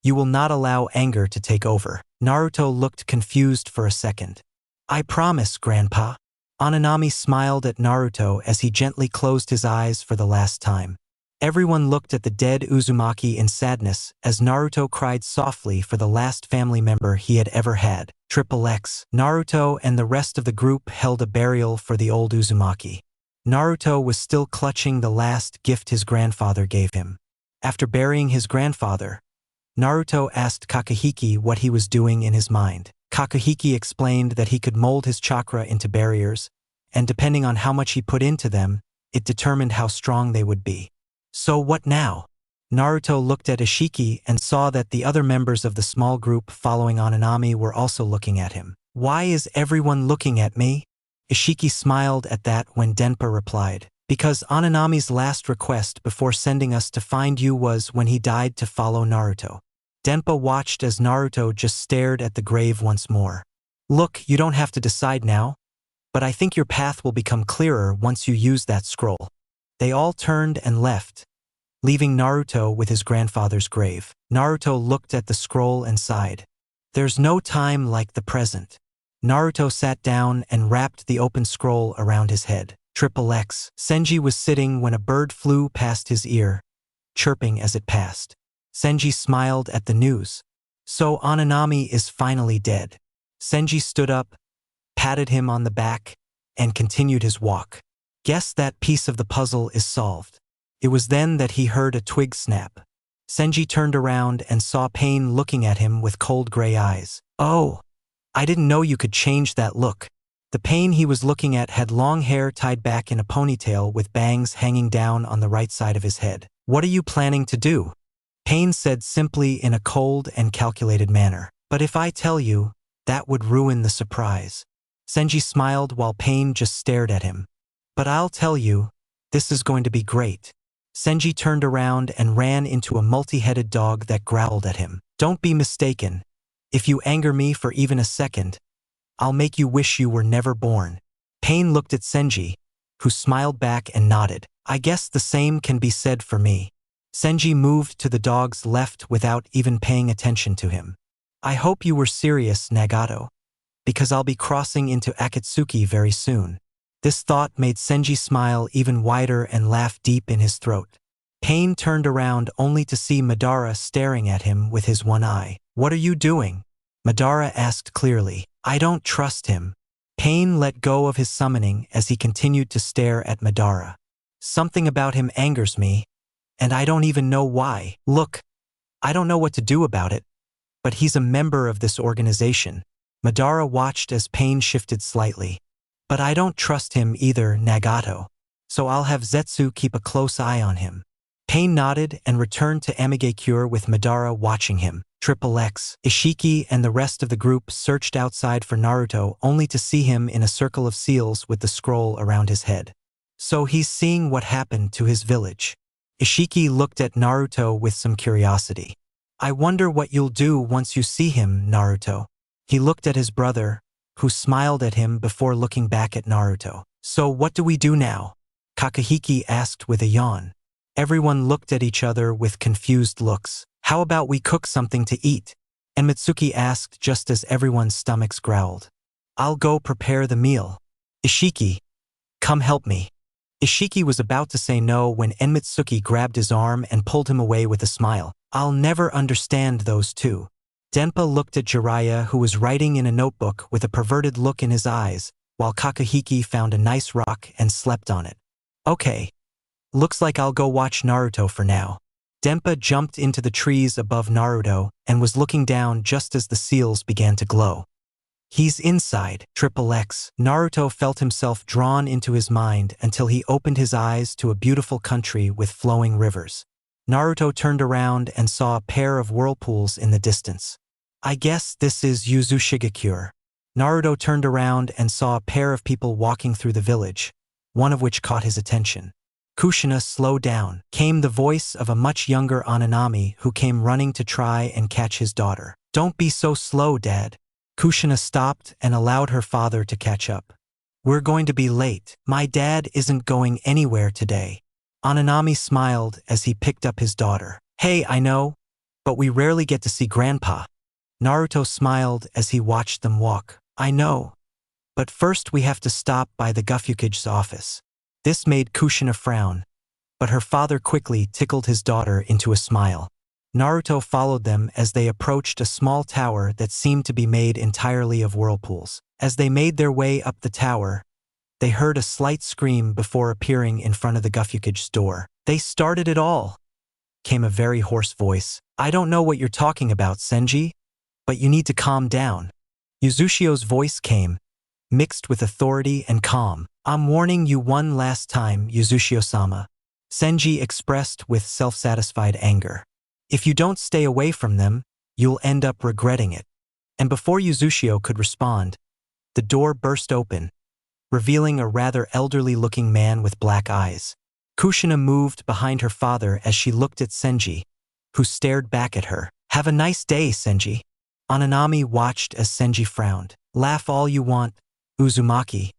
you will not allow anger to take over. Naruto looked confused for a second. I promise, Grandpa. Ananami smiled at Naruto as he gently closed his eyes for the last time. Everyone looked at the dead Uzumaki in sadness as Naruto cried softly for the last family member he had ever had. XXX. Naruto and the rest of the group held a burial for the old Uzumaki. Naruto was still clutching the last gift his grandfather gave him. After burying his grandfather, Naruto asked Kakehiki what he was doing in his mind. Kakehiki explained that he could mold his chakra into barriers, and depending on how much he put into them, it determined how strong they would be. So what now? Naruto looked at Ishiki and saw that the other members of the small group following Ananami were also looking at him. Why is everyone looking at me? Ishiki smiled at that when Denpa replied, because Ananami's last request before sending us to find you was when he died to follow Naruto. Denpa watched as Naruto just stared at the grave once more. Look, you don't have to decide now, but I think your path will become clearer once you use that scroll. They all turned and left, leaving Naruto with his grandfather's grave. Naruto looked at the scroll and sighed. There's no time like the present. Naruto sat down and wrapped the open scroll around his head. XXX. Senji was sitting when a bird flew past his ear, chirping as it passed. Senji smiled at the news. So Ananami is finally dead. Senji stood up, patted him on the back, and continued his walk. Guess that piece of the puzzle is solved. It was then that he heard a twig snap. Senji turned around and saw Pain looking at him with cold gray eyes. Oh, I didn't know you could change that look. The Pain he was looking at had long hair tied back in a ponytail with bangs hanging down on the right side of his head. What are you planning to do? Pain said simply in a cold and calculated manner. But if I tell you, that would ruin the surprise. Senji smiled while Pain just stared at him. But I'll tell you, this is going to be great. Senji turned around and ran into a multi-headed dog that growled at him. Don't be mistaken. If you anger me for even a second, I'll make you wish you were never born. Pain looked at Senji, who smiled back and nodded. I guess the same can be said for me. Senji moved to the dog's left without even paying attention to him. I hope you were serious, Nagato, because I'll be crossing into Akatsuki very soon. This thought made Senji smile even wider and laugh deep in his throat. Pain turned around only to see Madara staring at him with his one eye. What are you doing? Madara asked clearly. I don't trust him. Pain let go of his summoning as he continued to stare at Madara. Something about him angers me, and I don't even know why. Look, I don't know what to do about it, but he's a member of this organization. Madara watched as Pain shifted slightly. But I don't trust him either, Nagato, so I'll have Zetsu keep a close eye on him. Pain nodded and returned to Amigakure with Madara watching him. XXX. Ishiki and the rest of the group searched outside for Naruto only to see him in a circle of seals with the scroll around his head. So he's seeing what happened to his village. Ishiki looked at Naruto with some curiosity. I wonder what you'll do once you see him, Naruto. He looked at his brother, who smiled at him before looking back at Naruto. So what do we do now? Kakahiki asked with a yawn. Everyone looked at each other with confused looks. How about we cook something to eat? And Mitsuki asked just as everyone's stomachs growled. I'll go prepare the meal. Ishiki, come help me. Ishiki was about to say no when Enmitsuki grabbed his arm and pulled him away with a smile. I'll never understand those two. Denpa looked at Jiraiya, who was writing in a notebook with a perverted look in his eyes, while Kakahiki found a nice rock and slept on it. Okay. Looks like I'll go watch Naruto for now. Denpa jumped into the trees above Naruto and was looking down just as the seals began to glow. He's inside. XXX. Naruto felt himself drawn into his mind until he opened his eyes to a beautiful country with flowing rivers. Naruto turned around and saw a pair of whirlpools in the distance. I guess this is Uzushigakure. Naruto turned around and saw a pair of people walking through the village, one of which caught his attention. Kushina, slow down, came the voice of a much younger Ananami who came running to try and catch his daughter. Don't be so slow, Dad. Kushina stopped and allowed her father to catch up. We're going to be late. My dad isn't going anywhere today. Ananami smiled as he picked up his daughter. Hey, I know, but we rarely get to see Grandpa. Naruto smiled as he watched them walk. I know, but first we have to stop by the Gufukage's office. This made Kushina frown, but her father quickly tickled his daughter into a smile. Naruto followed them as they approached a small tower that seemed to be made entirely of whirlpools. As they made their way up the tower, they heard a slight scream before appearing in front of the Gufukage's door. They started it all, came a very hoarse voice. I don't know what you're talking about, Senji, but you need to calm down. Uzushio's voice came, mixed with authority and calm. I'm warning you one last time, Uzushio-sama. Senji expressed with self-satisfied anger. If you don't stay away from them, you'll end up regretting it. And before Uzushio could respond, the door burst open, revealing a rather elderly-looking man with black eyes. Kushina moved behind her father as she looked at Senji, who stared back at her. "Have a nice day, Senji." Ananami watched as Senji frowned. "Laugh all you want, Uzumaki,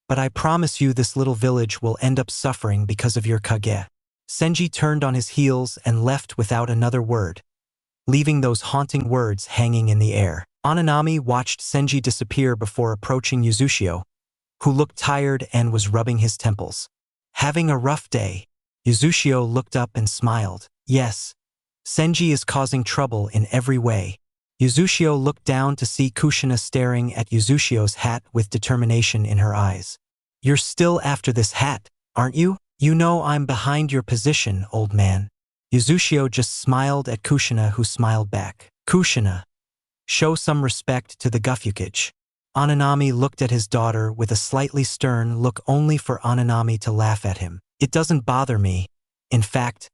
but I promise you this little village will end up suffering because of your kage." Senji turned on his heels and left without another word, leaving those haunting words hanging in the air. Ananami watched Senji disappear before approaching Uzushio, who looked tired and was rubbing his temples. "Having a rough day?" Uzushio looked up and smiled. "Yes. Senji is causing trouble in every way." Uzushio looked down to see Kushina staring at Uzushio's hat with determination in her eyes. "You're still after this hat, aren't you? You know I'm behind your position, old man." Uzushio just smiled at Kushina, who smiled back. "Kushina, show some respect to the Gufukage." Ananami looked at his daughter with a slightly stern look, only for Ananami to laugh at him. "It doesn't bother me. In fact,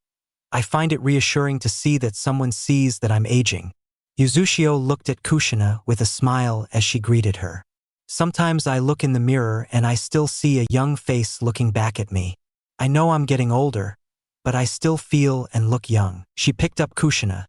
I find it reassuring to see that someone sees that I'm aging." Uzushio looked at Kushina with a smile as she greeted her. "Sometimes I look in the mirror and I still see a young face looking back at me. I know I'm getting older, but I still feel and look young." She picked up Kushina,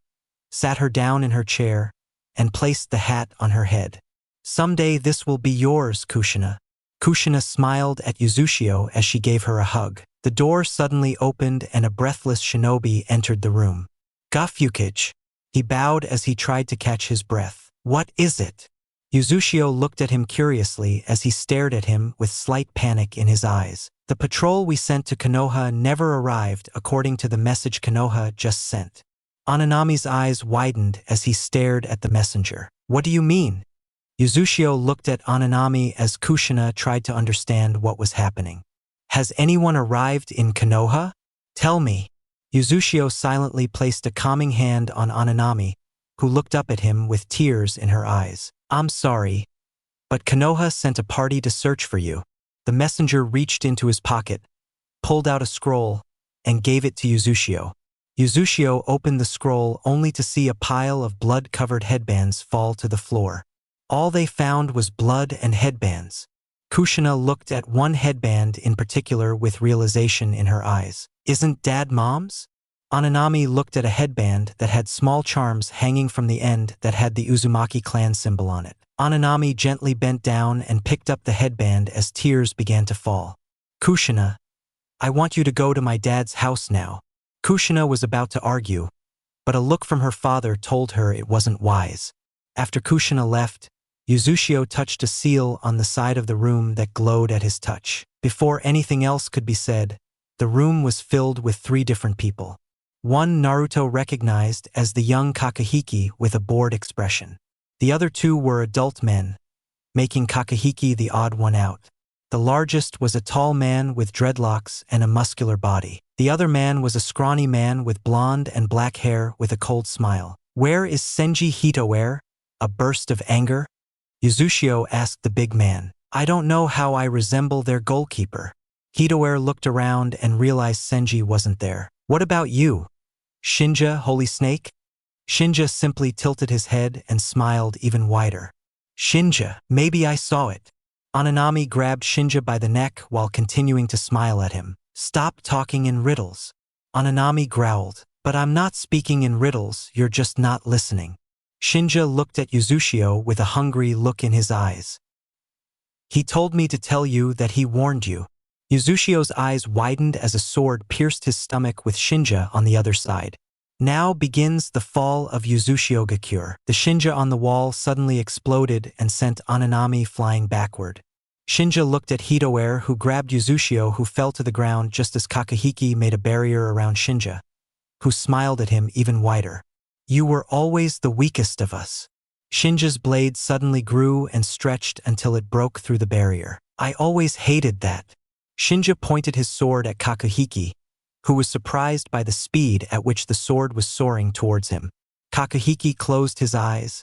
sat her down in her chair, and placed the hat on her head. "Someday this will be yours, Kushina." Kushina smiled at Uzushio as she gave her a hug. The door suddenly opened and a breathless shinobi entered the room. "Gufukage." He bowed as he tried to catch his breath. "What is it?" Uzushio looked at him curiously as he stared at him with slight panic in his eyes. "The patrol we sent to Konoha never arrived according to the message Konoha just sent." Ananami's eyes widened as he stared at the messenger. "What do you mean?" Uzushio looked at Ananami as Kushina tried to understand what was happening. "Has anyone arrived in Konoha? Tell me." Uzushio silently placed a calming hand on Ananami, who looked up at him with tears in her eyes. "I'm sorry, but Konoha sent a party to search for you." The messenger reached into his pocket, pulled out a scroll, and gave it to Uzushio. Uzushio opened the scroll only to see a pile of blood-covered headbands fall to the floor. All they found was blood and headbands. Kushina looked at one headband in particular with realization in her eyes. "Isn't Dad Mom's?" Ananami looked at a headband that had small charms hanging from the end that had the Uzumaki clan symbol on it. Ananami gently bent down and picked up the headband as tears began to fall. "Kushina, I want you to go to my dad's house now." Kushina was about to argue, but a look from her father told her it wasn't wise. After Kushina left, Uzushio touched a seal on the side of the room that glowed at his touch. Before anything else could be said, the room was filled with 3 different people. One Naruto recognized as the young Kakehiki with a bored expression. The other 2 were adult men, making Kakehiki the odd one out. The largest was a tall man with dreadlocks and a muscular body. The other man was a scrawny man with blonde and black hair with a cold smile. "Where is Senji Hitoware?" A burst of anger? Uzushio asked the big man. "I don't know how I resemble their goalkeeper." Hitoware looked around and realized Senji wasn't there. "What about you? Shinja, Holy Snake?" Shinja simply tilted his head and smiled even wider. "Shinja, maybe I saw it." Ananami grabbed Shinja by the neck while continuing to smile at him. "Stop talking in riddles." Ananami growled. "But I'm not speaking in riddles, you're just not listening." Shinja looked at Uzushio with a hungry look in his eyes. "He told me to tell you that he warned you." Uzushio's eyes widened as a sword pierced his stomach with Shinja on the other side. Now begins the fall of Uzushio Gakure. The Shinja on the wall suddenly exploded and sent Ananami flying backward. Shinja looked at Hitoware, who grabbed Uzushio, who fell to the ground just as Kakehiki made a barrier around Shinja, who smiled at him even wider. "You were always the weakest of us." Shinja's blade suddenly grew and stretched until it broke through the barrier. "I always hated that." Shinja pointed his sword at Kakehiki, who was surprised by the speed at which the sword was soaring towards him. Kakehiki closed his eyes,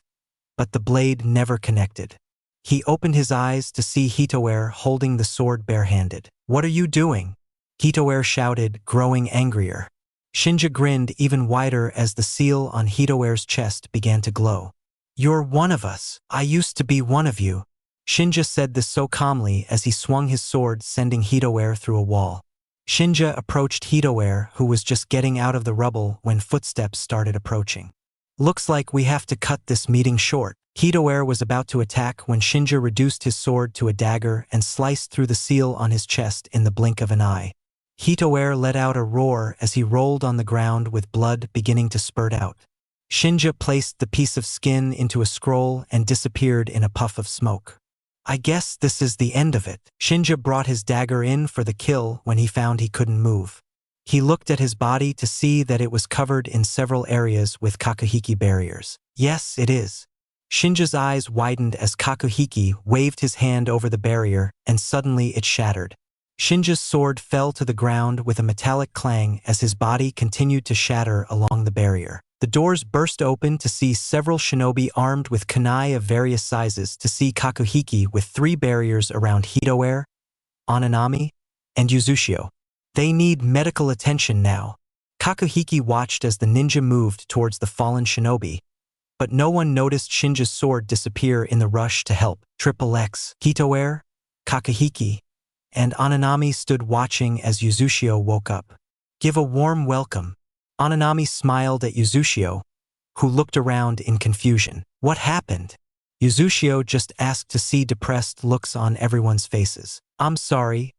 but the blade never connected. He opened his eyes to see Hitoware holding the sword barehanded. "What are you doing?" Hitoware shouted, growing angrier. Shinja grinned even wider as the seal on Hitoware's chest began to glow. "You're one of us. I used to be one of you." Shinja said this so calmly as he swung his sword, sending Hitoware through a wall. Shinja approached Hitoware, who was just getting out of the rubble when footsteps started approaching. Looks like we have to cut this meeting short. Hitoware was about to attack when Shinja reduced his sword to a dagger and sliced through the seal on his chest in the blink of an eye. Hitoware let out a roar as he rolled on the ground with blood beginning to spurt out. Shinja placed the piece of skin into a scroll and disappeared in a puff of smoke. I guess this is the end of it. Shinja brought his dagger in for the kill when he found he couldn't move. He looked at his body to see that it was covered in several areas with Kakuhiki barriers. Yes, it is. Shinja's eyes widened as Kakuhiki waved his hand over the barrier, and suddenly it shattered. Shinja's sword fell to the ground with a metallic clang as his body continued to shatter along the barrier. The doors burst open to see several shinobi armed with kunai of various sizes to see Kakuhiki with 3 barriers around Hitoware, Ananami, and Uzushio. They need medical attention now. Kakuhiki watched as the ninja moved towards the fallen shinobi, but no one noticed Shinja's sword disappear in the rush to help. X, Hitoware, Kakuhiki, and Ananami stood watching as Uzushio woke up. Give a warm welcome. Ananami smiled at Uzushio, who looked around in confusion. What happened? Uzushio just asked to see depressed looks on everyone's faces. I'm sorry,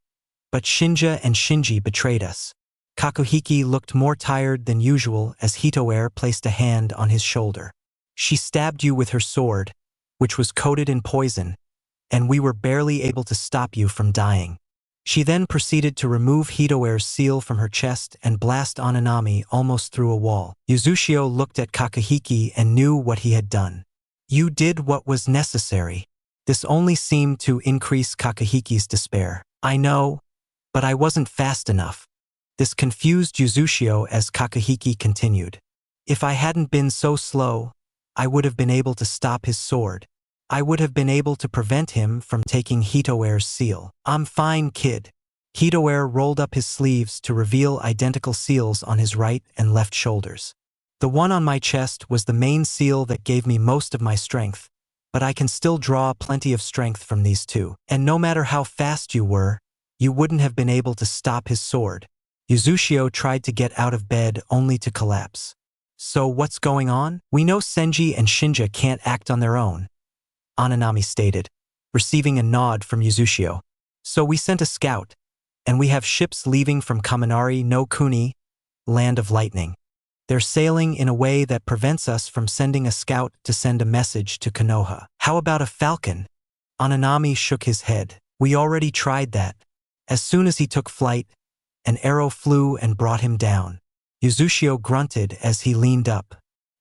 but Shinja and Shinji betrayed us. Kakuhiki looked more tired than usual as Hitoware placed a hand on his shoulder. She stabbed you with her sword, which was coated in poison, and we were barely able to stop you from dying. She then proceeded to remove Hitoware's seal from her chest and blast Ananami almost through a wall. Uzushio looked at Kakuhiki and knew what he had done. You did what was necessary. This only seemed to increase Kakuhiki's despair. I know, but I wasn't fast enough. This confused Uzushio as Kakuhiki continued. If I hadn't been so slow, I would have been able to stop his sword. I would have been able to prevent him from taking Hitoware's seal. I'm fine, kid. Hitoware rolled up his sleeves to reveal identical seals on his right and left shoulders. The one on my chest was the main seal that gave me most of my strength, but I can still draw plenty of strength from these two. And no matter how fast you were, you wouldn't have been able to stop his sword. Uzushio tried to get out of bed only to collapse. So what's going on? We know Senji and Shinja can't act on their own, Ananami stated, receiving a nod from Uzushio. So we sent a scout, and we have ships leaving from Kaminari no Kuni, Land of Lightning. They're sailing in a way that prevents us from sending a scout to send a message to Konoha. How about a falcon? Ananami shook his head. We already tried that. As soon as he took flight, an arrow flew and brought him down. Uzushio grunted as he leaned up.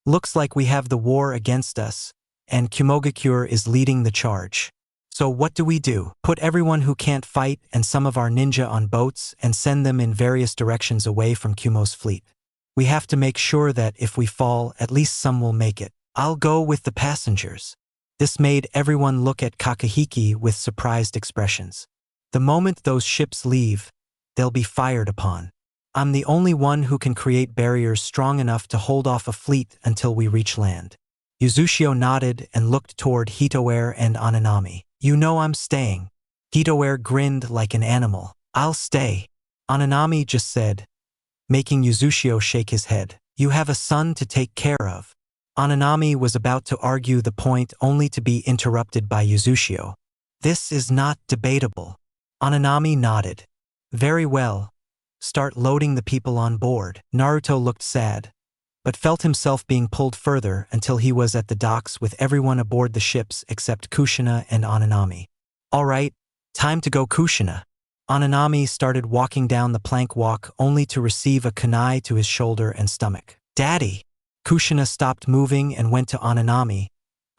Looks like we have the war against us, and Kumogakure is leading the charge. So what do we do? Put everyone who can't fight and some of our ninja on boats and send them in various directions away from Kumo's fleet. We have to make sure that if we fall, at least some will make it. I'll go with the passengers. This made everyone look at Kakuhiki with surprised expressions. The moment those ships leave, they'll be fired upon. I'm the only one who can create barriers strong enough to hold off a fleet until we reach land. Uzushio nodded and looked toward Hitoware and Ananami. You know I'm staying. Hitoware grinned like an animal. I'll stay. Ananami just said, making Uzushio shake his head. You have a son to take care of. Ananami was about to argue the point only to be interrupted by Uzushio. This is not debatable. Ananami nodded. Very well. Start loading the people on board. Naruto looked sad, but felt himself being pulled further until he was at the docks with everyone aboard the ships except Kushina and Ananami. All right, time to go, Kushina. Ananami started walking down the plank walk only to receive a kunai to his shoulder and stomach. Daddy! Kushina stopped moving and went to Ananami,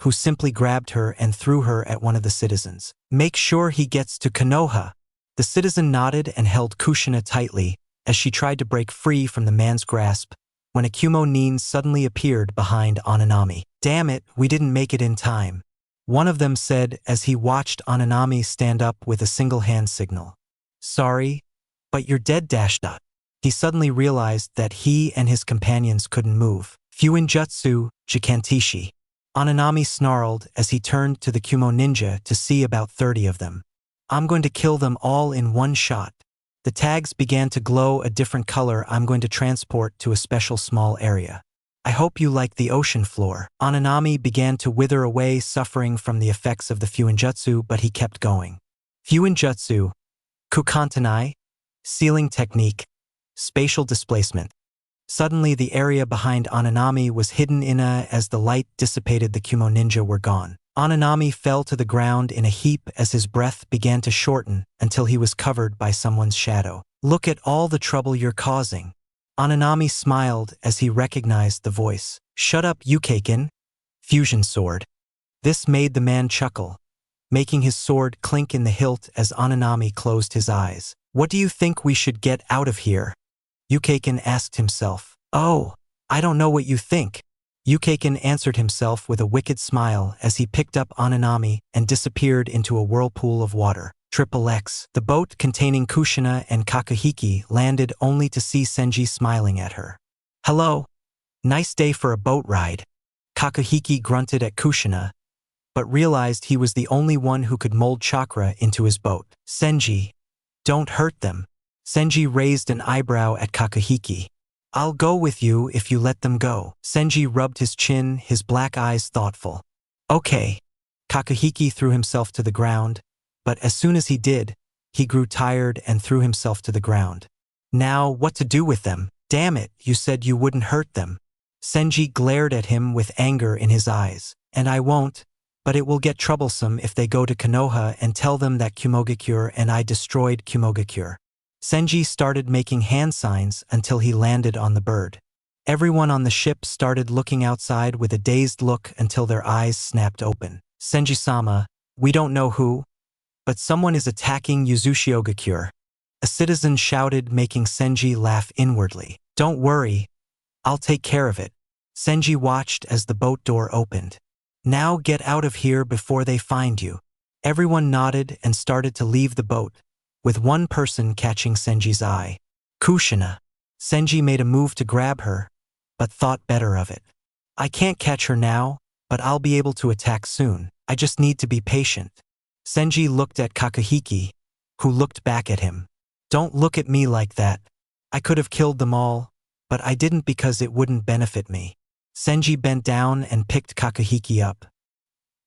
who simply grabbed her and threw her at one of the citizens. Make sure he gets to Konoha. The citizen nodded and held Kushina tightly as she tried to break free from the man's grasp when a Kumo nin suddenly appeared behind Ananami. Damn it, we didn't make it in time, one of them said as he watched Ananami stand up with a single hand signal. Sorry, but you're dead. He suddenly realized that he and his companions couldn't move. FUINJUTSU, Jikantishi. Ananami snarled as he turned to the Kumo ninja to see about 30 of them. I'm going to kill them all in one shot. The tags began to glow a different color. I'm going to transport to a special small area. I hope you like the ocean floor. Ananami began to wither away, suffering from the effects of the FUINJUTSU, but he kept going. FUINJUTSU, Kukantanai, Sealing Technique, Spatial Displacement. Suddenly the area behind Ananami was hidden as the light dissipated. The Kumo ninja were gone. Ananami fell to the ground in a heap as his breath began to shorten until he was covered by someone's shadow. Look at all the trouble you're causing. Ananami smiled as he recognized the voice. Shut up, Uchiha. Fusion sword. This made the man chuckle, making his sword clink in the hilt as Ananami closed his eyes. What do you think we should get out of here? Uchiha asked himself. Oh, I don't know what you think. Uchiha answered himself with a wicked smile as he picked up Ananami and disappeared into a whirlpool of water. XXX. The boat containing Kushina and Kakahiki landed only to see Senji smiling at her. Hello. Nice day for a boat ride. Kakahiki grunted at Kushina, but realized he was the only one who could mold chakra into his boat. Senji, don't hurt them. Senji raised an eyebrow at Kakahiki. I'll go with you if you let them go. Senji rubbed his chin, his black eyes thoughtful. Okay. Kakahiki threw himself to the ground, but as soon as he did, he grew tired and threw himself to the ground. Now, what to do with them? Damn it, you said you wouldn't hurt them. Senji glared at him with anger in his eyes. And I won't, but it will get troublesome if they go to Konoha and tell them that Kumogakure and I destroyed Kumogakure. Senji started making hand signs until he landed on the bird. Everyone on the ship started looking outside with a dazed look until their eyes snapped open. Senji-sama, we don't know who, but someone is attacking Uzushio-gakure. A citizen shouted, making Senji laugh inwardly. Don't worry, I'll take care of it. Senji watched as the boat door opened. Now get out of here before they find you. Everyone nodded and started to leave the boat, with one person catching Senji's eye. Kushina. Senji made a move to grab her, but thought better of it. I can't catch her now, but I'll be able to attack soon. I just need to be patient. Senji looked at Kakahiki, who looked back at him. Don't look at me like that. I could have killed them all, but I didn't because it wouldn't benefit me. Senji bent down and picked Kakahiki up.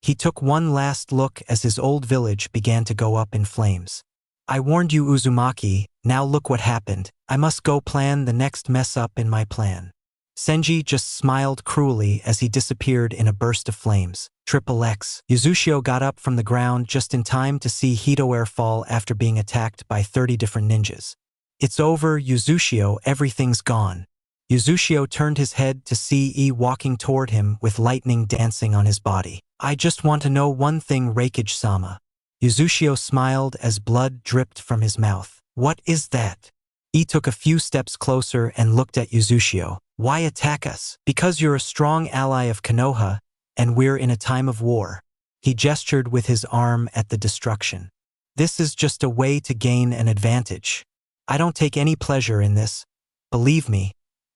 He took one last look as his old village began to go up in flames. I warned you, Uzumaki, now look what happened. I must go plan the next mess up in my plan. Senji just smiled cruelly as he disappeared in a burst of flames. XXX. Uzushio got up from the ground just in time to see Hitoair fall after being attacked by 30 different ninjas. It's over, Uzushio, everything's gone. Uzushio turned his head to see E walking toward him with lightning dancing on his body. I just want to know one thing, Reikage-sama. Uzushio smiled as blood dripped from his mouth. What is that? E took a few steps closer and looked at Uzushio. Why attack us? Because you're a strong ally of Konoha, and we're in a time of war. He gestured with his arm at the destruction. This is just a way to gain an advantage. I don't take any pleasure in this, believe me,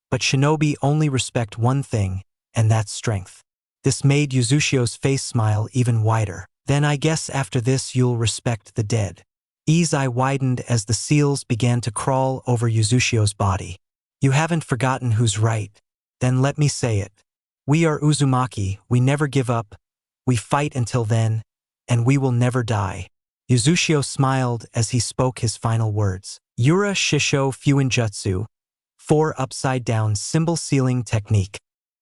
but shinobi only respect one thing, and that's strength. This made Uzushio's face smile even wider. Then I guess after this you'll respect the dead. E's eye widened as the seals began to crawl over Uzushio's body. You haven't forgotten who's right. Then let me say it. We are Uzumaki, we never give up, we fight until then, and we will never die. Uzushio smiled as he spoke his final words. Yura Shisho Fuinjutsu, 4 upside-down symbol sealing technique.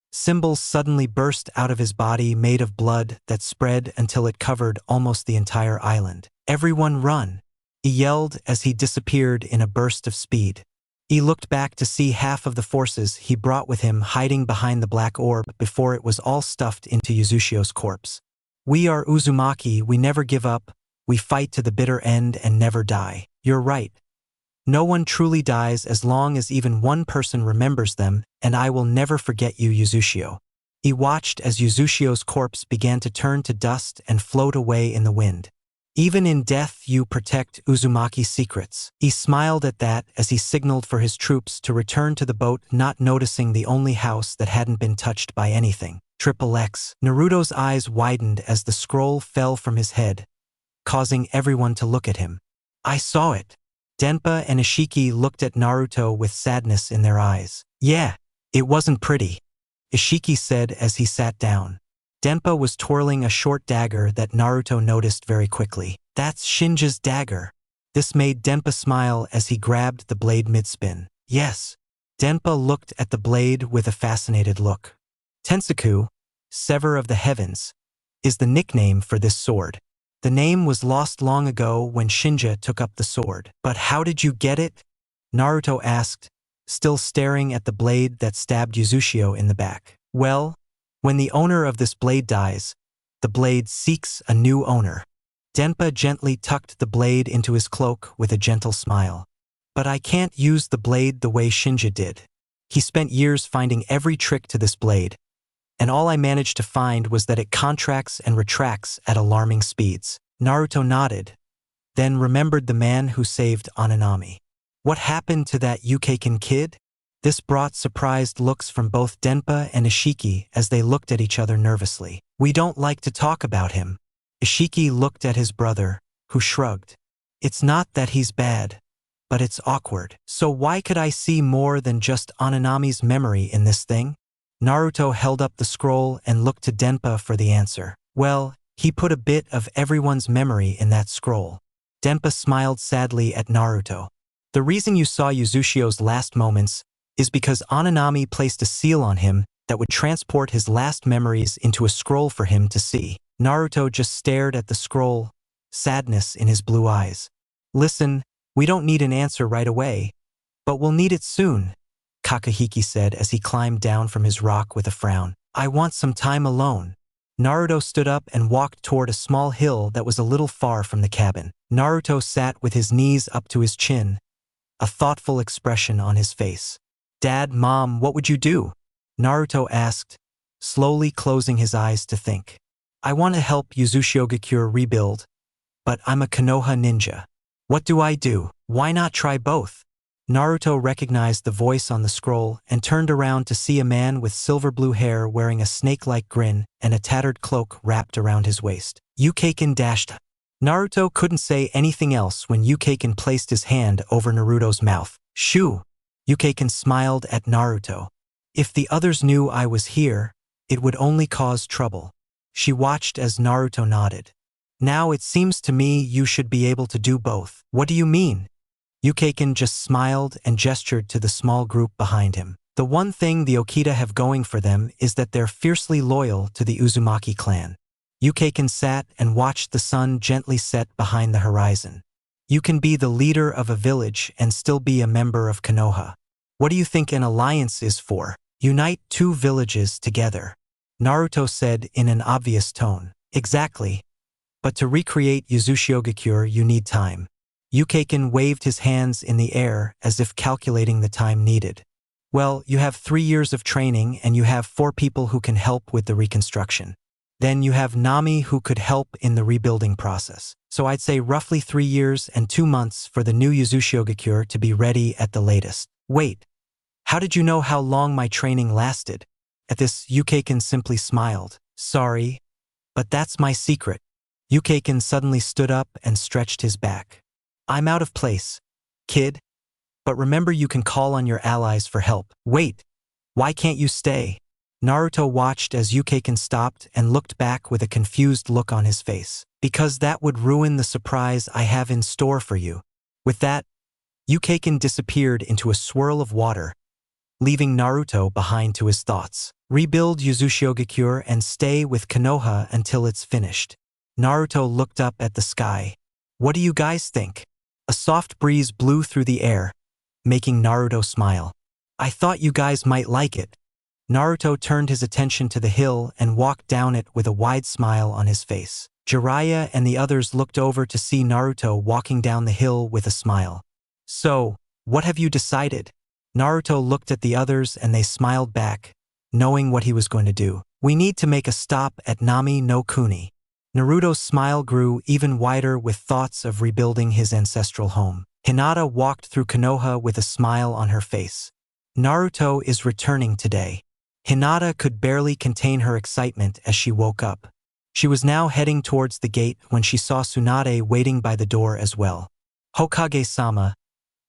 Symbols suddenly burst out of his body made of blood that spread until it covered almost the entire island. Everyone run! He yelled as he disappeared in a burst of speed. He looked back to see half of the forces he brought with him hiding behind the black orb before it was all stuffed into Uzushio's corpse. We are Uzumaki, we never give up, we fight to the bitter end and never die. You're right. No one truly dies as long as even one person remembers them, and I will never forget you, Uzushio. He watched as Uzushio's corpse began to turn to dust and float away in the wind. Even in death you protect Uzumaki's secrets. He smiled at that as he signaled for his troops to return to the boat, not noticing the only house that hadn't been touched by anything. Triple X. Naruto's eyes widened as the scroll fell from his head, causing everyone to look at him. I saw it. Denpa and Ishiki looked at Naruto with sadness in their eyes. Yeah, it wasn't pretty, Ishiki said as he sat down. Denpa was twirling a short dagger that Naruto noticed very quickly. That's Shinja's dagger. This made Denpa smile as he grabbed the blade mid-spin. Yes. Denpa looked at the blade with a fascinated look. Tensaku, Sever of the Heavens, is the nickname for this sword. The name was lost long ago when Shinja took up the sword. But how did you get it? Naruto asked, still staring at the blade that stabbed Uzushio in the back. Well, when the owner of this blade dies, the blade seeks a new owner. Denpa gently tucked the blade into his cloak with a gentle smile. But I can't use the blade the way Shinja did. He spent years finding every trick to this blade, and all I managed to find was that it contracts and retracts at alarming speeds. Naruto nodded, then remembered the man who saved Ananami. What happened to that Yukakin kid? This brought surprised looks from both Denpa and Ishiki as they looked at each other nervously. We don't like to talk about him. Ishiki looked at his brother, who shrugged. It's not that he's bad, but it's awkward. So why could I see more than just Ananami's memory in this thing? Naruto held up the scroll and looked to Denpa for the answer. Well, he put a bit of everyone's memory in that scroll. Denpa smiled sadly at Naruto. The reason you saw Uzushio's last moments is because Ananami placed a seal on him that would transport his last memories into a scroll for him to see. Naruto just stared at the scroll, sadness in his blue eyes. Listen, we don't need an answer right away, but we'll need it soon, Kakahiki said as he climbed down from his rock with a frown. I want some time alone. Naruto stood up and walked toward a small hill that was a little far from the cabin. Naruto sat with his knees up to his chin, a thoughtful expression on his face. Dad, Mom, what would you do? Naruto asked, slowly closing his eyes to think. I want to help Uzushio rebuild, but I'm a Konoha ninja. What do I do? Why not try both? Naruto recognized the voice on the scroll and turned around to see a man with silver blue hair wearing a snake-like grin and a tattered cloak wrapped around his waist. Yukakin dashed. Naruto couldn't say anything else when Yukakin placed his hand over Naruto's mouth. Shoo! Yukakin smiled at Naruto. If the others knew I was here, it would only cause trouble. She watched as Naruto nodded. Now it seems to me you should be able to do both. What do you mean? Yukakin just smiled and gestured to the small group behind him. The one thing the Okita have going for them is that they're fiercely loyal to the Uzumaki clan. Yukakin sat and watched the sun gently set behind the horizon. You can be the leader of a village and still be a member of Konoha. What do you think an alliance is for? Unite two villages together, Naruto said in an obvious tone. Exactly. But to recreate Uzushio you need time. Yukakin waved his hands in the air as if calculating the time needed. Well, you have 3 years of training and you have 4 people who can help with the reconstruction. Then you have Nami who could help in the rebuilding process. So I'd say roughly 3 years and 2 months for the new Uzushio to be ready at the latest. Wait, how did you know how long my training lasted? At this, Yukakin simply smiled. Sorry, but that's my secret. Yukakin suddenly stood up and stretched his back. I'm out of place, kid. But remember you can call on your allies for help. Wait, why can't you stay? Naruto watched as Yukakin stopped and looked back with a confused look on his face. Because that would ruin the surprise I have in store for you. With that, Yukakin disappeared into a swirl of water, leaving Naruto behind to his thoughts. Rebuild Uzushio and stay with Konoha until it's finished. Naruto looked up at the sky. What do you guys think? A soft breeze blew through the air, making Naruto smile. I thought you guys might like it. Naruto turned his attention to the hill and walked down it with a wide smile on his face. Jiraiya and the others looked over to see Naruto walking down the hill with a smile. So, what have you decided? Naruto looked at the others and they smiled back, knowing what he was going to do. We need to make a stop at Nami no Kuni. Naruto's smile grew even wider with thoughts of rebuilding his ancestral home. Hinata walked through Konoha with a smile on her face. Naruto is returning today. Hinata could barely contain her excitement as she woke up. She was now heading towards the gate when she saw Tsunade waiting by the door as well. Hokage-sama,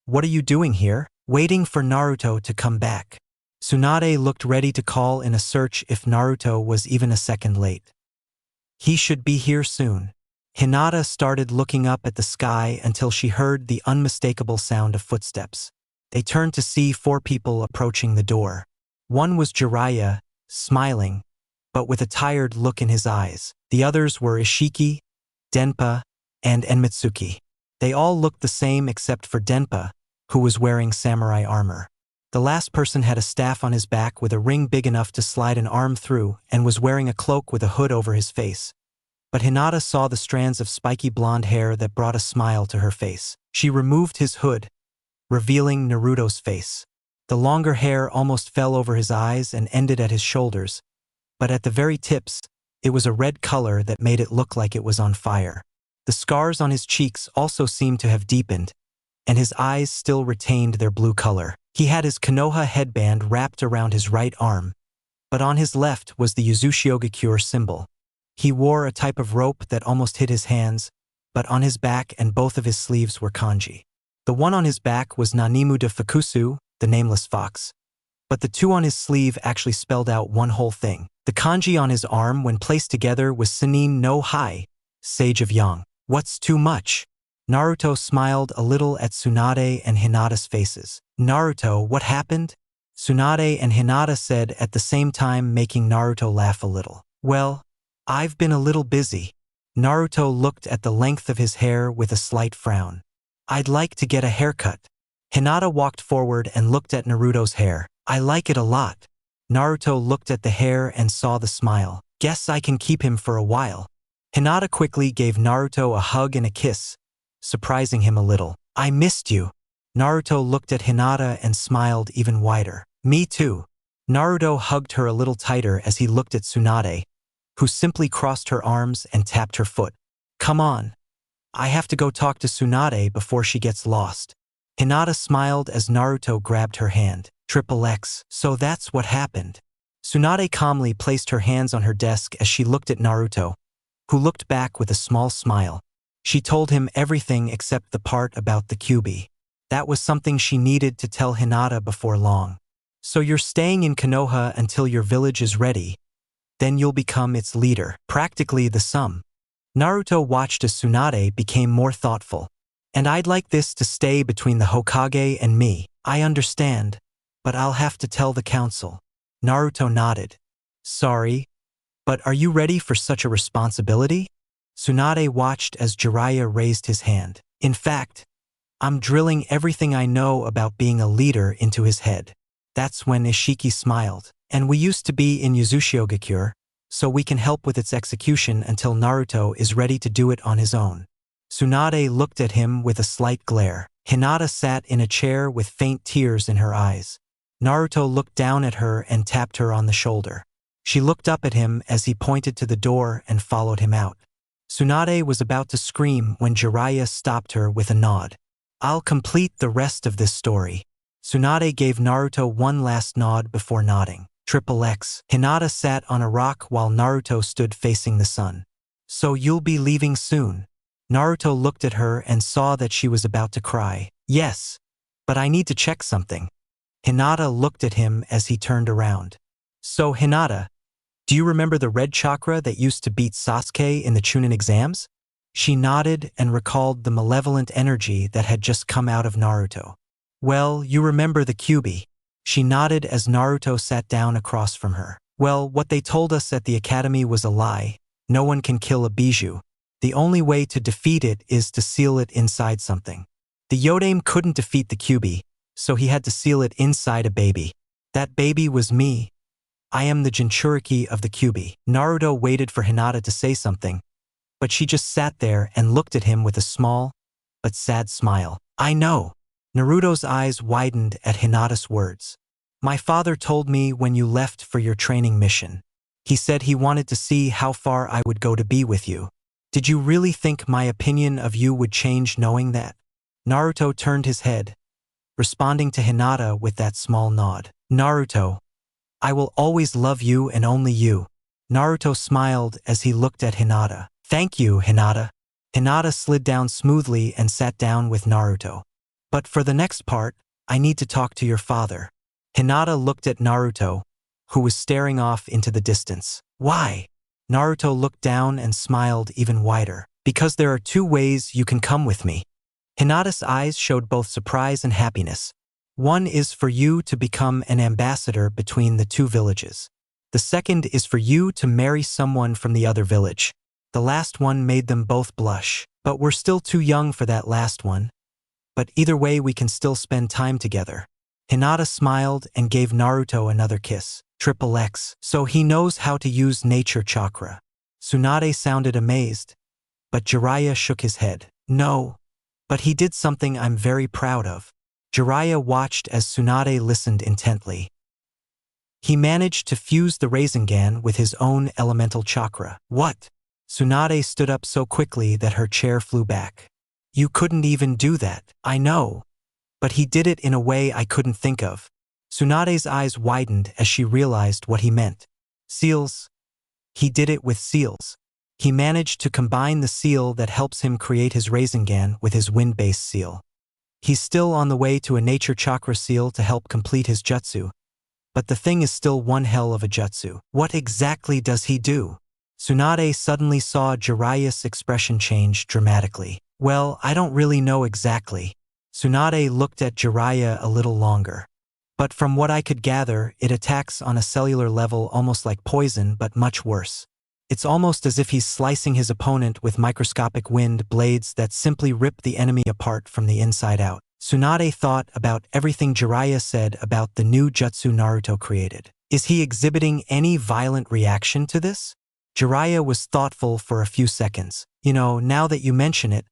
what are you doing here? Waiting for Naruto to come back. Tsunade looked ready to call in a search if Naruto was even a second late. He should be here soon. Hinata started looking up at the sky until she heard the unmistakable sound of footsteps. They turned to see 4 people approaching the door. One was Jiraiya, smiling, but with a tired look in his eyes. The others were Ishiki, Denpa, and Enmitsuki. They all looked the same except for Denpa, who was wearing samurai armor. The last person had a staff on his back with a ring big enough to slide an arm through and was wearing a cloak with a hood over his face. But Hinata saw the strands of spiky blonde hair that brought a smile to her face. She removed his hood, revealing Naruto's face. The longer hair almost fell over his eyes and ended at his shoulders, but at the very tips, it was a red color that made it look like it was on fire. The scars on his cheeks also seemed to have deepened, and his eyes still retained their blue color. He had his Konoha headband wrapped around his right arm, but on his left was the Uzumaki symbol. He wore a type of rope that almost hid his hands, but on his back and both of his sleeves were kanji. The one on his back was Nanimu de Fukusu, the nameless fox, but the 2 on his sleeve actually spelled out one whole thing. The kanji on his arm when placed together was Sannin no Hai, Sage of Yang. What's too much? Naruto smiled a little at Tsunade and Hinata's faces. Naruto, what happened? Tsunade and Hinata said at the same time, making Naruto laugh a little. Well, I've been a little busy. Naruto looked at the length of his hair with a slight frown. I'd like to get a haircut. Hinata walked forward and looked at Naruto's hair. I like it a lot. Naruto looked at the hair and saw the smile. Guess I can keep him for a while. Hinata quickly gave Naruto a hug and a kiss, surprising him a little. I missed you. Naruto looked at Hinata and smiled even wider. Me too. Naruto hugged her a little tighter as he looked at Tsunade, who simply crossed her arms and tapped her foot. Come on. I have to go talk to Tsunade before she gets lost. Hinata smiled as Naruto grabbed her hand. XXX, so that's what happened. Tsunade calmly placed her hands on her desk as she looked at Naruto, who looked back with a small smile. She told him everything except the part about the Kyuubi. That was something she needed to tell Hinata before long. So you're staying in Konoha until your village is ready. Then you'll become its leader, practically the sum. Naruto watched as Tsunade became more thoughtful. And I'd like this to stay between the Hokage and me. I understand, but I'll have to tell the council. Naruto nodded. Sorry, but are you ready for such a responsibility? Tsunade watched as Jiraiya raised his hand. In fact, I'm drilling everything I know about being a leader into his head. That's when Ishiki smiled. And we used to be in Uzumaki, so we can help with its execution until Naruto is ready to do it on his own. Tsunade looked at him with a slight glare. Hinata sat in a chair with faint tears in her eyes. Naruto looked down at her and tapped her on the shoulder. She looked up at him as he pointed to the door and followed him out. Tsunade was about to scream when Jiraiya stopped her with a nod. I'll complete the rest of this story. Tsunade gave Naruto one last nod before nodding. XXX. Hinata sat on a rock while Naruto stood facing the sun. So you'll be leaving soon? Naruto looked at her and saw that she was about to cry. Yes, but I need to check something. Hinata looked at him as he turned around. So Hinata, do you remember the red chakra that used to beat Sasuke in the Chunin exams? She nodded and recalled the malevolent energy that had just come out of Naruto. Well, you remember the Kyuubi. She nodded as Naruto sat down across from her. Well, what they told us at the academy was a lie. No one can kill a bijou. The only way to defeat it is to seal it inside something. The Yodame couldn't defeat the Kyuubi, so he had to seal it inside a baby. That baby was me. I am the Jinchuriki of the Kyuubi. Naruto waited for Hinata to say something, but she just sat there and looked at him with a small, but sad smile. I know. Naruto's eyes widened at Hinata's words. My father told me when you left for your training mission. He said he wanted to see how far I would go to be with you. Did you really think my opinion of you would change knowing that? Naruto turned his head, responding to Hinata with that small nod. Naruto, I will always love you and only you. Naruto smiled as he looked at Hinata. Thank you, Hinata. Hinata slid down smoothly and sat down with Naruto. But for the next part, I need to talk to your father. Hinata looked at Naruto, who was staring off into the distance. Why? Naruto looked down and smiled even wider. Because there are two ways you can come with me. Hinata's eyes showed both surprise and happiness. One is for you to become an ambassador between the two villages. The second is for you to marry someone from the other village. The last one made them both blush. But we're still too young for that last one. But either way, we can still spend time together. Hinata smiled and gave Naruto another kiss. Triple X. So he knows how to use nature chakra. Tsunade sounded amazed, but Jiraiya shook his head. No, but he did something I'm very proud of. Jiraiya watched as Tsunade listened intently. He managed to fuse the Rasengan with his own elemental chakra. What? Tsunade stood up so quickly that her chair flew back. You couldn't even do that. I know. But he did it in a way I couldn't think of. Tsunade's eyes widened as she realized what he meant. Seals. He did it with seals. He managed to combine the seal that helps him create his Rasengan with his wind-based seal. He's still on the way to a nature chakra seal to help complete his jutsu. But the thing is still one hell of a jutsu. What exactly does he do? Tsunade suddenly saw Jiraiya's expression change dramatically. Well, I don't really know exactly. Tsunade looked at Jiraiya a little longer. But from what I could gather, it attacks on a cellular level almost like poison, but much worse. It's almost as if he's slicing his opponent with microscopic wind blades that simply rip the enemy apart from the inside out. Tsunade thought about everything Jiraiya said about the new jutsu Naruto created. Is he exhibiting any violent reaction to this? Jiraiya was thoughtful for a few seconds. You know, now that you mention it,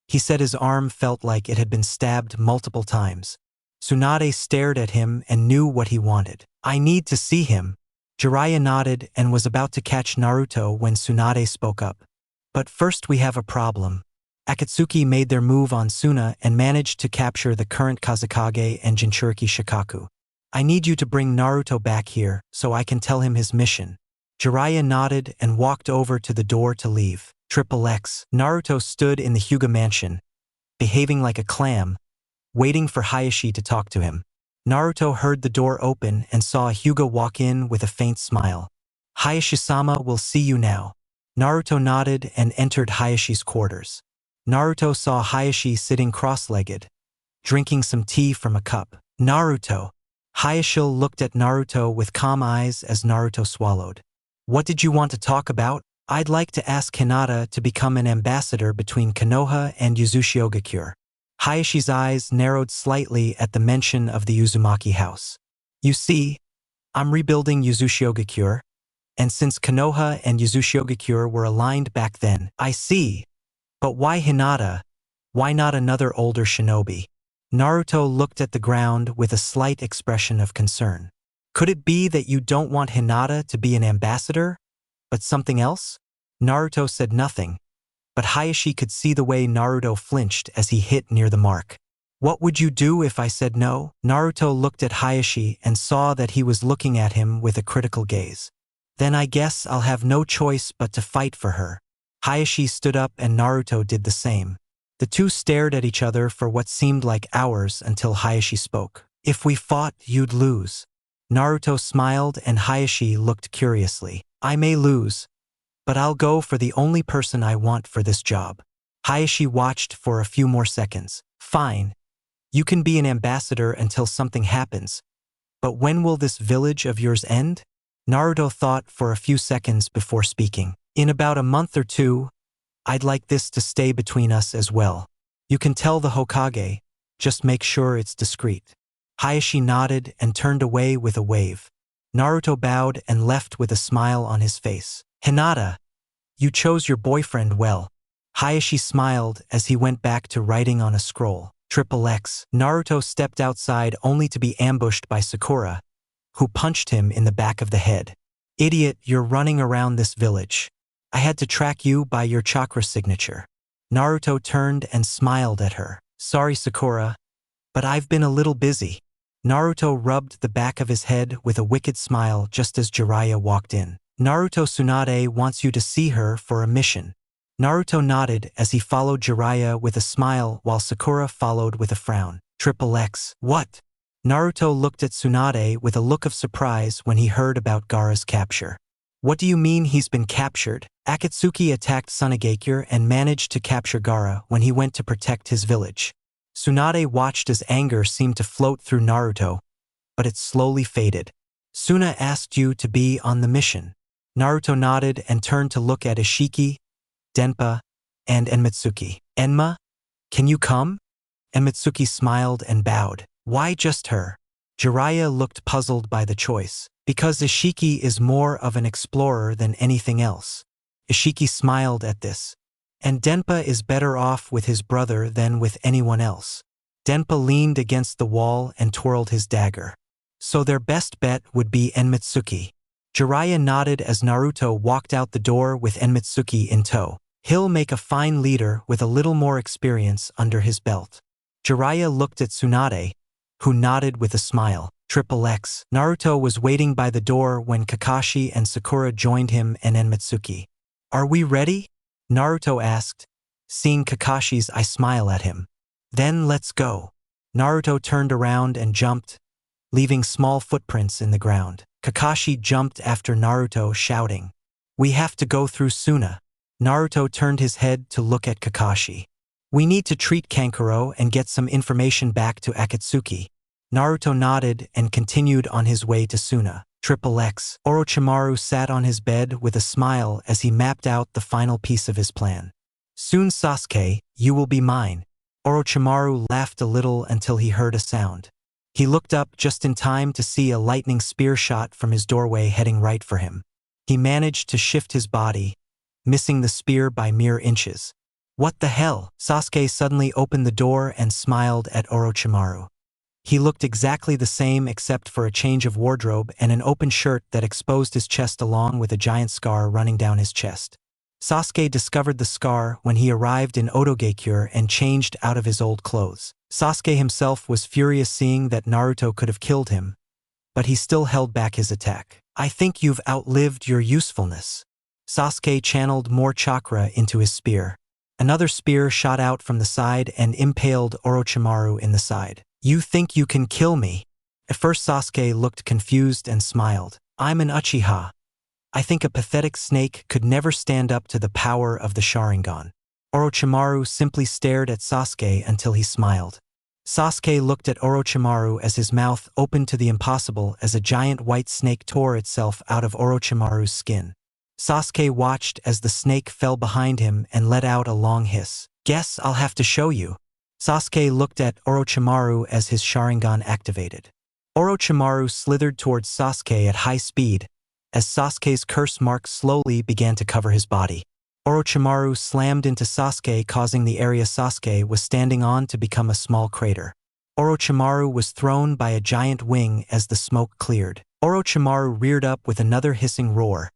he said his arm felt like it had been stabbed multiple times. Tsunade stared at him and knew what he wanted. I need to see him. Jiraiya nodded and was about to catch Naruto when Tsunade spoke up. But first we have a problem. Akatsuki made their move on Suna and managed to capture the current Kazekage and Jinchuriki Shikaku. I need you to bring Naruto back here so I can tell him his mission. Jiraiya nodded and walked over to the door to leave. Triple X. Naruto stood in the Hyuga mansion, behaving like a clam, waiting for Hayashi to talk to him. Naruto heard the door open and saw Hyuga walk in with a faint smile. Hayashi-sama will see you now. Naruto nodded and entered Hayashi's quarters. Naruto saw Hayashi sitting cross-legged, drinking some tea from a cup. Naruto. Hayashi looked at Naruto with calm eyes as Naruto swallowed. What did you want to talk about? I'd like to ask Hinata to become an ambassador between Konoha and Uzumaki. Hayashi's eyes narrowed slightly at the mention of the Uzumaki house. You see, I'm rebuilding Uzumaki, and since Konoha and Uzumaki were aligned back then, I see. But why Hinata? Why not another older shinobi? Naruto looked at the ground with a slight expression of concern. Could it be that you don't want Hinata to be an ambassador, but something else? Naruto said nothing, but Hayashi could see the way Naruto flinched as he hit near the mark. What would you do if I said no? Naruto looked at Hayashi and saw that he was looking at him with a critical gaze. Then I guess I'll have no choice but to fight for her. Hayashi stood up and Naruto did the same. The two stared at each other for what seemed like hours until Hayashi spoke. If we fought, you'd lose. Naruto smiled and Hayashi looked curiously. I may lose, but I'll go for the only person I want for this job. Hayashi watched for a few more seconds. Fine. You can be an ambassador until something happens. But when will this village of yours end? Naruto thought for a few seconds before speaking. In about a month or two, I'd like this to stay between us as well. You can tell the Hokage, just make sure it's discreet. Hayashi nodded and turned away with a wave. Naruto bowed and left with a smile on his face. Hinata, you chose your boyfriend well. Hayashi smiled as he went back to writing on a scroll. Triple X. Naruto stepped outside only to be ambushed by Sakura, who punched him in the back of the head. Idiot, you're running around this village. I had to track you by your chakra signature. Naruto turned and smiled at her. Sorry, Sakura, but I've been a little busy. Naruto rubbed the back of his head with a wicked smile just as Jiraiya walked in. Naruto Tsunade wants you to see her for a mission. Naruto nodded as he followed Jiraiya with a smile while Sakura followed with a frown. XXX. What? Naruto looked at Tsunade with a look of surprise when he heard about Gaara's capture. What do you mean he's been captured? Akatsuki attacked Tsunade and managed to capture Gaara when he went to protect his village. Tsunade watched as anger seemed to float through Naruto, but it slowly faded. Suna asked you to be on the mission. Naruto nodded and turned to look at Ishiki, Denpa, and Enmitsuki. Enma? Can you come? Enmitsuki smiled and bowed. Why just her? Jiraiya looked puzzled by the choice. Because Ishiki is more of an explorer than anything else. Ishiki smiled at this. And Denpa is better off with his brother than with anyone else. Denpa leaned against the wall and twirled his dagger. So their best bet would be Enmitsuki. Jiraiya nodded as Naruto walked out the door with Enmitsuki in tow. He'll make a fine leader with a little more experience under his belt. Jiraiya looked at Tsunade, who nodded with a smile. XXX. Naruto was waiting by the door when Kakashi and Sakura joined him and Enmitsuki. Are we ready? Naruto asked. Seeing Kakashi's eye smile at him. Then let's go. Naruto turned around and jumped, leaving small footprints in the ground. Kakashi jumped after Naruto, shouting, "We have to go through Suna." Naruto turned his head to look at Kakashi. "We need to treat Kankuro and get some information back to Akatsuki." Naruto nodded and continued on his way to Suna. XXX. Orochimaru sat on his bed with a smile as he mapped out the final piece of his plan. "Soon, Sasuke, you will be mine." Orochimaru laughed a little until he heard a sound. He looked up just in time to see a lightning spear shot from his doorway heading right for him. He managed to shift his body, missing the spear by mere inches. "What the hell?" Sasuke suddenly opened the door and smiled at Orochimaru. He looked exactly the same except for a change of wardrobe and an open shirt that exposed his chest along with a giant scar running down his chest. Sasuke discovered the scar when he arrived in Otogakure and changed out of his old clothes. Sasuke himself was furious seeing that Naruto could have killed him, but he still held back his attack. "I think you've outlived your usefulness." Sasuke channeled more chakra into his spear. Another spear shot out from the side and impaled Orochimaru in the side. "You think you can kill me?" At first Sasuke looked confused and smiled. "I'm an Uchiha. I think a pathetic snake could never stand up to the power of the Sharingan." Orochimaru simply stared at Sasuke until he smiled. Sasuke looked at Orochimaru as his mouth opened to the impossible as a giant white snake tore itself out of Orochimaru's skin. Sasuke watched as the snake fell behind him and let out a long hiss. "Guess I'll have to show you." Sasuke looked at Orochimaru as his Sharingan activated. Orochimaru slithered towards Sasuke at high speed, as Sasuke's curse mark slowly began to cover his body. Orochimaru slammed into Sasuke, causing the area Sasuke was standing on to become a small crater. Orochimaru was thrown by a giant wing as the smoke cleared. Orochimaru reared up with another hissing roar,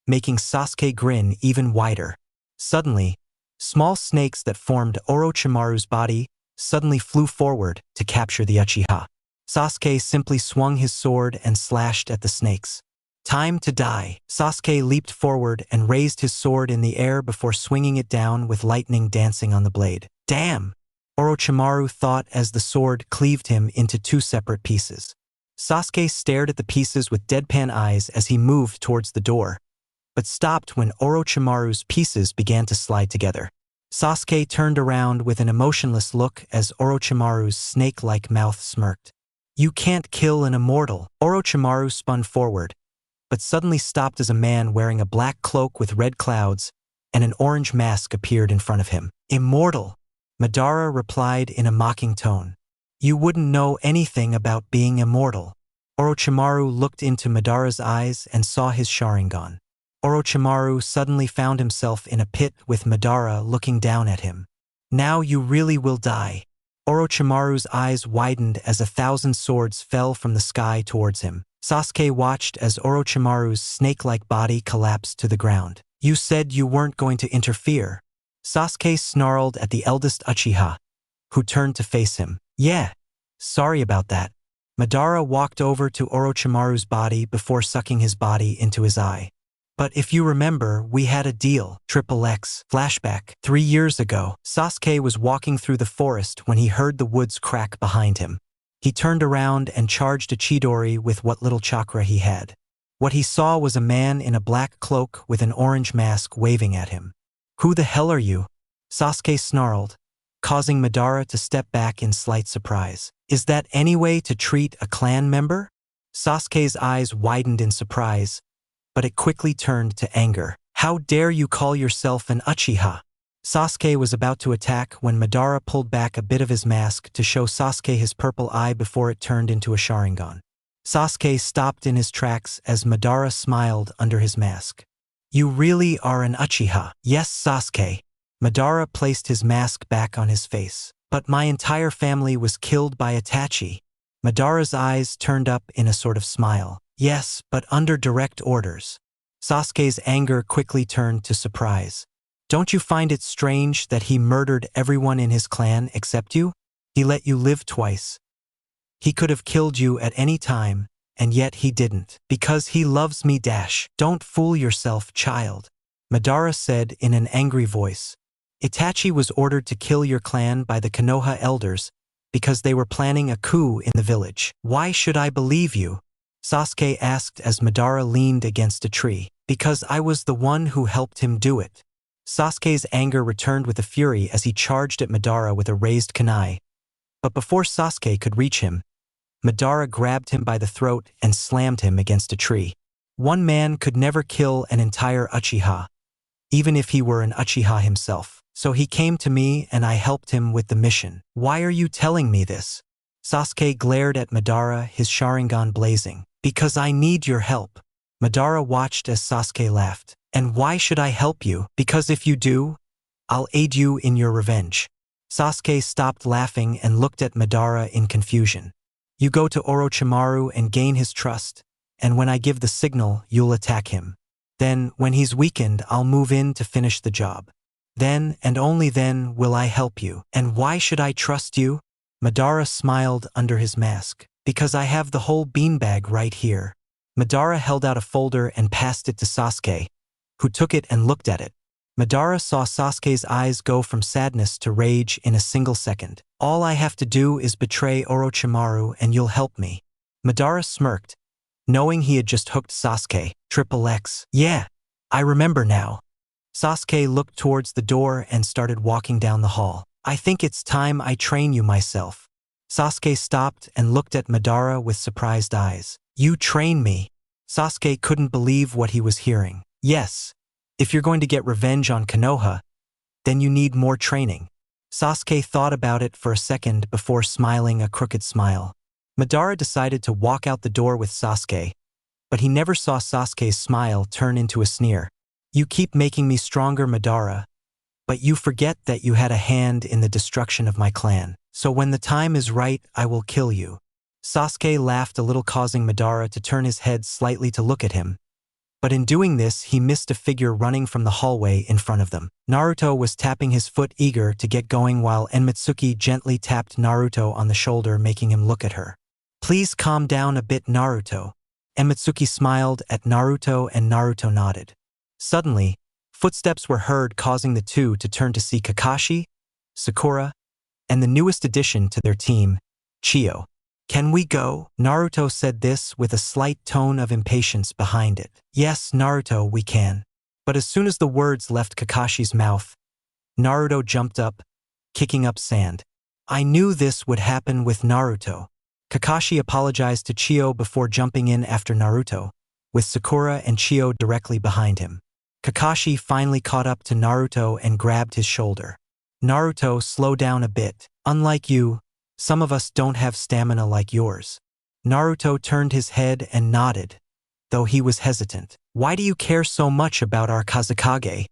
making Sasuke grin even wider. Suddenly, small snakes that formed Orochimaru's body suddenly flew forward to capture the Uchiha. Sasuke simply swung his sword and slashed at the snakes. "Time to die." Sasuke leaped forward and raised his sword in the air before swinging it down with lightning dancing on the blade. "Damn!" Orochimaru thought as the sword cleaved him into two separate pieces. Sasuke stared at the pieces with deadpan eyes as he moved towards the door, but stopped when Orochimaru's pieces began to slide together. Sasuke turned around with an emotionless look as Orochimaru's snake-like mouth smirked. "You can't kill an immortal." Orochimaru spun forward, but suddenly stopped as a man wearing a black cloak with red clouds and an orange mask appeared in front of him. "Immortal," Madara replied in a mocking tone. "You wouldn't know anything about being immortal." Orochimaru looked into Madara's eyes and saw his Sharingan. Orochimaru suddenly found himself in a pit with Madara looking down at him. "Now you really will die." Orochimaru's eyes widened as 1,000 swords fell from the sky towards him. Sasuke watched as Orochimaru's snake-like body collapsed to the ground. "You said you weren't going to interfere." Sasuke snarled at the eldest Uchiha, who turned to face him. "Yeah, sorry about that." Madara walked over to Orochimaru's body before sucking his body into his eye. But if you remember, we had a deal. XXX. Flashback. 3 years ago, Sasuke was walking through the forest when he heard the woods crack behind him. He turned around and charged a Chidori with what little chakra he had. What he saw was a man in a black cloak with an orange mask waving at him. "Who the hell are you?" Sasuke snarled, causing Madara to step back in slight surprise. "Is that any way to treat a clan member?" Sasuke's eyes widened in surprise, but it quickly turned to anger. "How dare you call yourself an Uchiha?" Sasuke was about to attack when Madara pulled back a bit of his mask to show Sasuke his purple eye before it turned into a Sharingan. Sasuke stopped in his tracks as Madara smiled under his mask. "You really are an Uchiha?" "Yes, Sasuke." Madara placed his mask back on his face. "But my entire family was killed by Itachi." Madara's eyes turned up in a sort of smile. "Yes, but under direct orders." Sasuke's anger quickly turned to surprise. "Don't you find it strange that he murdered everyone in his clan except you? He let you live twice. He could have killed you at any time, and yet he didn't. Because he loves me. Don't fool yourself, child," Madara said in an angry voice. "Itachi was ordered to kill your clan by the Konoha elders because they were planning a coup in the village. Why should I believe you?" Sasuke asked as Madara leaned against a tree. "Because I was the one who helped him do it." Sasuke's anger returned with a fury as he charged at Madara with a raised kunai. But before Sasuke could reach him, Madara grabbed him by the throat and slammed him against a tree. One man could never kill an entire Uchiha, even if he were an Uchiha himself. So he came to me and I helped him with the mission. "Why are you telling me this?" Sasuke glared at Madara, his Sharingan blazing. "Because I need your help." Madara watched as Sasuke laughed. "And why should I help you?" "Because if you do, I'll aid you in your revenge." Sasuke stopped laughing and looked at Madara in confusion. "You go to Orochimaru and gain his trust, and when I give the signal, you'll attack him. Then, when he's weakened, I'll move in to finish the job. Then, and only then, will I help you. And why should I trust you?" Madara smiled under his mask. "Because I have the whole beanbag right here." Madara held out a folder and passed it to Sasuke, who took it and looked at it. Madara saw Sasuke's eyes go from sadness to rage in a single second. "All I have to do is betray Orochimaru and you'll help me." Madara smirked, knowing he had just hooked Sasuke. XXX. "Yeah, I remember now." Sasuke looked towards the door and started walking down the hall. "I think it's time I train you myself." Sasuke stopped and looked at Madara with surprised eyes. "You train me?" Sasuke couldn't believe what he was hearing. "Yes. If you're going to get revenge on Konoha, then you need more training." Sasuke thought about it for a second before smiling a crooked smile. Madara decided to walk out the door with Sasuke, but he never saw Sasuke's smile turn into a sneer. "You keep making me stronger, Madara, but you forget that you had a hand in the destruction of my clan. So when the time is right, I will kill you." Sasuke laughed a little, causing Madara to turn his head slightly to look at him. But in doing this, he missed a figure running from the hallway in front of them. Naruto was tapping his foot, eager to get going, while Enmitsuki gently tapped Naruto on the shoulder, making him look at her. "Please calm down a bit, Naruto." Enmitsuki smiled at Naruto and Naruto nodded. Suddenly, footsteps were heard, causing the two to turn to see Kakashi, Sakura, and the newest addition to their team, Chio. "Can we go?" Naruto said this with a slight tone of impatience behind it. "Yes, Naruto, we can." But as soon as the words left Kakashi's mouth, Naruto jumped up, kicking up sand. "I knew this would happen with Naruto." Kakashi apologized to Chio before jumping in after Naruto, with Sakura and Chio directly behind him. Kakashi finally caught up to Naruto and grabbed his shoulder. "Naruto, slow down a bit. Unlike you, some of us don't have stamina like yours." Naruto turned his head and nodded, though he was hesitant. "Why do you care so much about our Kazekage?"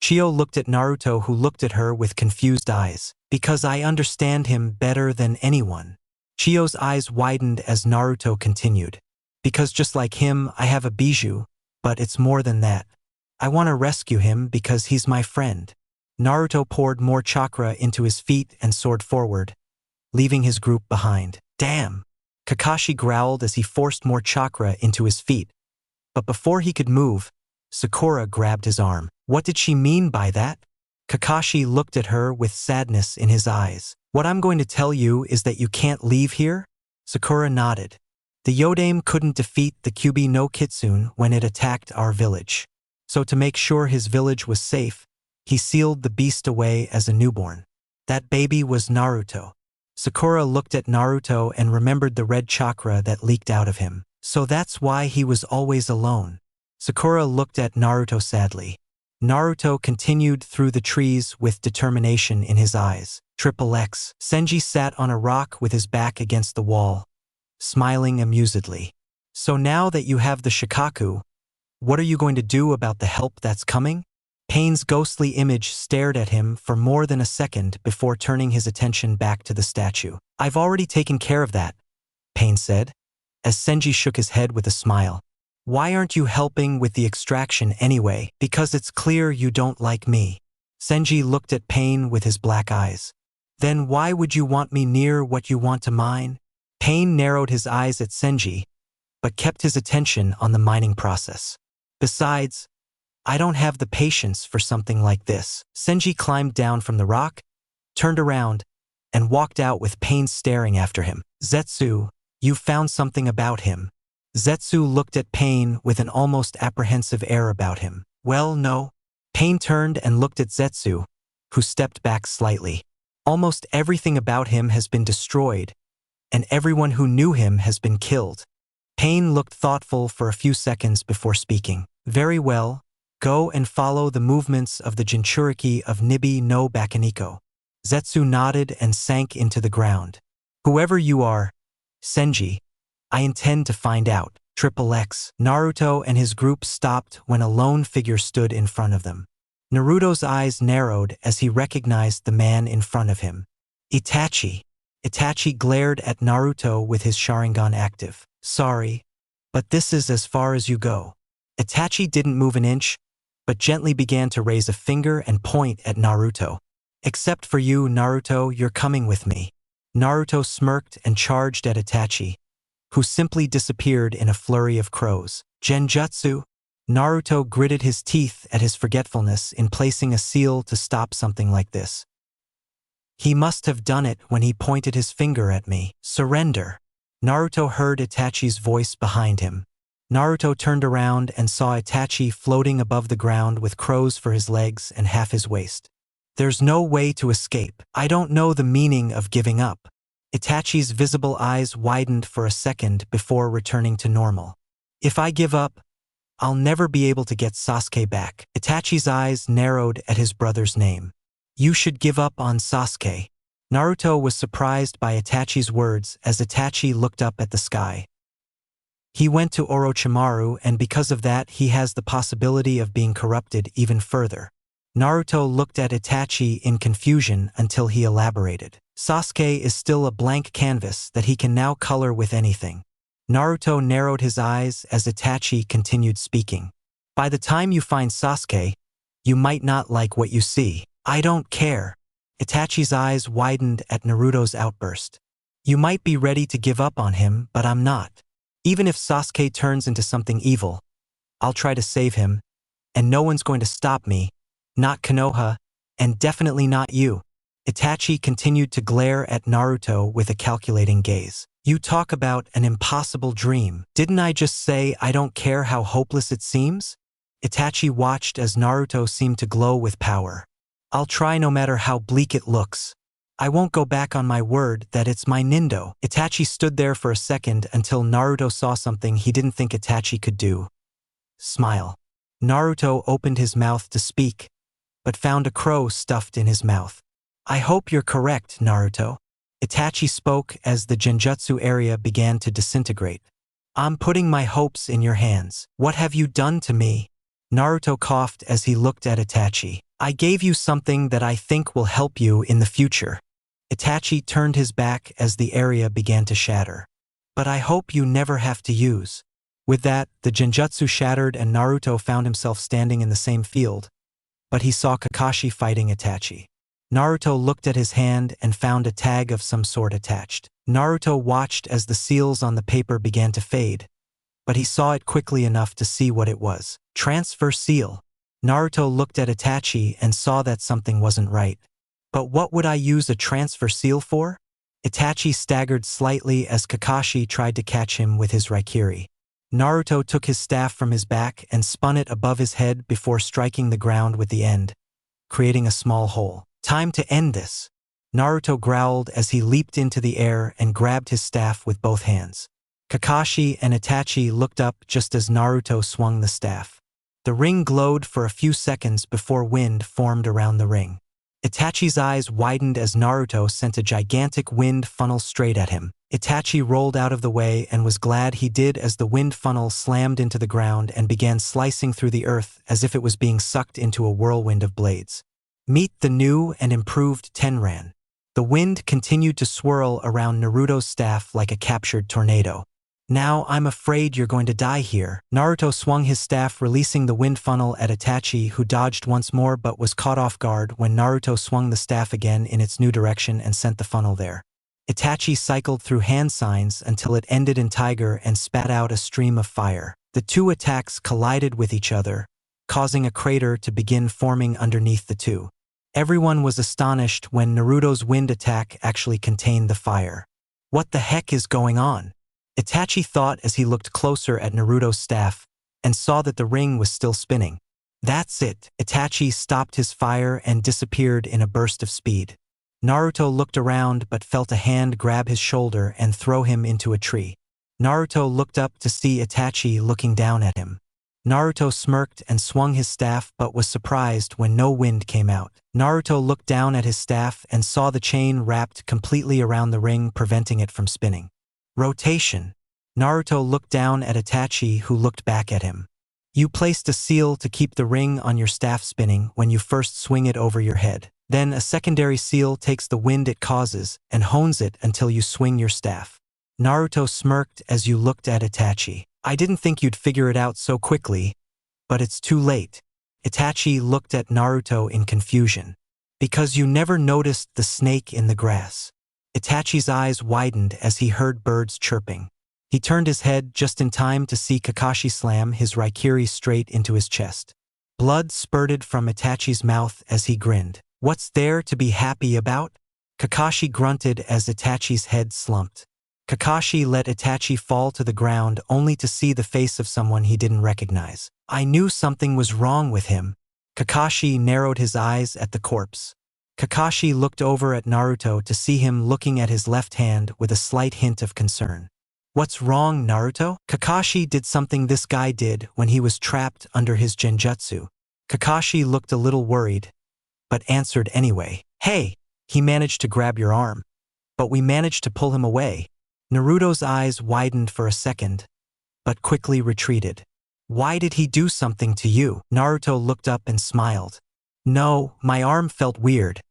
Chio looked at Naruto, who looked at her with confused eyes. "Because I understand him better than anyone." Chio's eyes widened as Naruto continued. "Because just like him, I have a bijou, but it's more than that. I want to rescue him because he's my friend." Naruto poured more chakra into his feet and soared forward, leaving his group behind. "Damn!" Kakashi growled as he forced more chakra into his feet. But before he could move, Sakura grabbed his arm. What did she mean by that? Kakashi looked at her with sadness in his eyes. What I'm going to tell you is that you can't leave here? Sakura nodded. The Yodame couldn't defeat the Kyuubi no Kitsune when it attacked our village. So to make sure his village was safe, he sealed the beast away as a newborn. That baby was Naruto. Sakura looked at Naruto and remembered the red chakra that leaked out of him. So that's why he was always alone. Sakura looked at Naruto sadly. Naruto continued through the trees with determination in his eyes. XXX. Senji sat on a rock with his back against the wall, smiling amusedly. So now that you have the Shikaku, what are you going to do about the help that's coming? Pain's ghostly image stared at him for more than a second before turning his attention back to the statue. I've already taken care of that, Pain said, as Senji shook his head with a smile. Why aren't you helping with the extraction anyway? Because it's clear you don't like me. Senji looked at Pain with his black eyes. Then why would you want me near what you want to mine? Pain narrowed his eyes at Senji, but kept his attention on the mining process. Besides, I don't have the patience for something like this. Senji climbed down from the rock, turned around, and walked out with Pain staring after him. Zetsu, you've found something about him. Zetsu looked at Pain with an almost apprehensive air about him. Well, no. Pain turned and looked at Zetsu, who stepped back slightly. Almost everything about him has been destroyed, and everyone who knew him has been killed. Pain looked thoughtful for a few seconds before speaking. Very well, go and follow the movements of the Jinchuriki of Nibi no Bakeniko. Zetsu nodded and sank into the ground. Whoever you are, Senji, I intend to find out. XXX. Naruto and his group stopped when a lone figure stood in front of them. Naruto's eyes narrowed as he recognized the man in front of him. Itachi. Itachi glared at Naruto with his Sharingan active. Sorry, but this is as far as you go. Itachi didn't move an inch, but gently began to raise a finger and point at Naruto. Except for you, Naruto, you're coming with me. Naruto smirked and charged at Itachi, who simply disappeared in a flurry of crows. Genjutsu. Naruto gritted his teeth at his forgetfulness in placing a seal to stop something like this. He must have done it when he pointed his finger at me. Surrender. Naruto heard Itachi's voice behind him. Naruto turned around and saw Itachi floating above the ground with crows for his legs and half his waist. There's no way to escape. I don't know the meaning of giving up. Itachi's visible eyes widened for a second before returning to normal. If I give up, I'll never be able to get Sasuke back. Itachi's eyes narrowed at his brother's name. You should give up on Sasuke. Naruto was surprised by Itachi's words as Itachi looked up at the sky. He went to Orochimaru, and because of that he has the possibility of being corrupted even further. Naruto looked at Itachi in confusion until he elaborated. Sasuke is still a blank canvas that he can now color with anything. Naruto narrowed his eyes as Itachi continued speaking. By the time you find Sasuke, you might not like what you see. I don't care. Itachi's eyes widened at Naruto's outburst. You might be ready to give up on him, but I'm not. Even if Sasuke turns into something evil, I'll try to save him, and no one's going to stop me, not Konoha, and definitely not you. Itachi continued to glare at Naruto with a calculating gaze. You talk about an impossible dream. Didn't I just say I don't care how hopeless it seems? Itachi watched as Naruto seemed to glow with power. I'll try no matter how bleak it looks. I won't go back on my word that it's my Nindo. Itachi stood there for a second until Naruto saw something he didn't think Itachi could do. Smile. Naruto opened his mouth to speak, but found a crow stuffed in his mouth. I hope you're correct, Naruto. Itachi spoke as the Genjutsu area began to disintegrate. I'm putting my hopes in your hands. What have you done to me? Naruto coughed as he looked at Itachi. I gave you something that I think will help you in the future. Itachi turned his back as the area began to shatter. But I hope you never have to use. With that, the Genjutsu shattered and Naruto found himself standing in the same field, but he saw Kakashi fighting Itachi. Naruto looked at his hand and found a tag of some sort attached. Naruto watched as the seals on the paper began to fade, but he saw it quickly enough to see what it was. Transfer seal. Naruto looked at Itachi and saw that something wasn't right. But what would I use a transfer seal for? Itachi staggered slightly as Kakashi tried to catch him with his Raikiri. Naruto took his staff from his back and spun it above his head before striking the ground with the end, creating a small hole. Time to end this. Naruto growled as he leaped into the air and grabbed his staff with both hands. Kakashi and Itachi looked up just as Naruto swung the staff. The ring glowed for a few seconds before wind formed around the ring. Itachi's eyes widened as Naruto sent a gigantic wind funnel straight at him. Itachi rolled out of the way and was glad he did as the wind funnel slammed into the ground and began slicing through the earth as if it was being sucked into a whirlwind of blades. Meet the new and improved Tenran. The wind continued to swirl around Naruto's staff like a captured tornado. Now I'm afraid you're going to die here. Naruto swung his staff, releasing the wind funnel at Itachi, who dodged once more but was caught off guard when Naruto swung the staff again in its new direction and sent the funnel there. Itachi cycled through hand signs until it ended in tiger and spat out a stream of fire. The two attacks collided with each other, causing a crater to begin forming underneath the two. Everyone was astonished when Naruto's wind attack actually contained the fire. What the heck is going on? Itachi thought as he looked closer at Naruto's staff and saw that the ring was still spinning. That's it. Itachi stopped his fire and disappeared in a burst of speed. Naruto looked around but felt a hand grab his shoulder and throw him into a tree. Naruto looked up to see Itachi looking down at him. Naruto smirked and swung his staff but was surprised when no wind came out. Naruto looked down at his staff and saw the chain wrapped completely around the ring, preventing it from spinning. Rotation. Naruto looked down at Itachi, who looked back at him. You placed a seal to keep the ring on your staff spinning when you first swing it over your head. Then a secondary seal takes the wind it causes and hones it until you swing your staff. Naruto smirked as you looked at Itachi. I didn't think you'd figure it out so quickly, but it's too late. Itachi looked at Naruto in confusion. Because you never noticed the snake in the grass. Itachi's eyes widened as he heard birds chirping. He turned his head just in time to see Kakashi slam his Raikiri straight into his chest. Blood spurted from Itachi's mouth as he grinned. What's there to be happy about? Kakashi grunted as Itachi's head slumped. Kakashi let Itachi fall to the ground only to see the face of someone he didn't recognize. I knew something was wrong with him. Kakashi narrowed his eyes at the corpse. Kakashi looked over at Naruto to see him looking at his left hand with a slight hint of concern. What's wrong, Naruto? Kakashi did something this guy did when he was trapped under his genjutsu. Kakashi looked a little worried, but answered anyway. Hey, he managed to grab your arm. But we managed to pull him away. Naruto's eyes widened for a second, but quickly retreated. Why did he do something to you? Naruto looked up and smiled. No, my arm felt weird.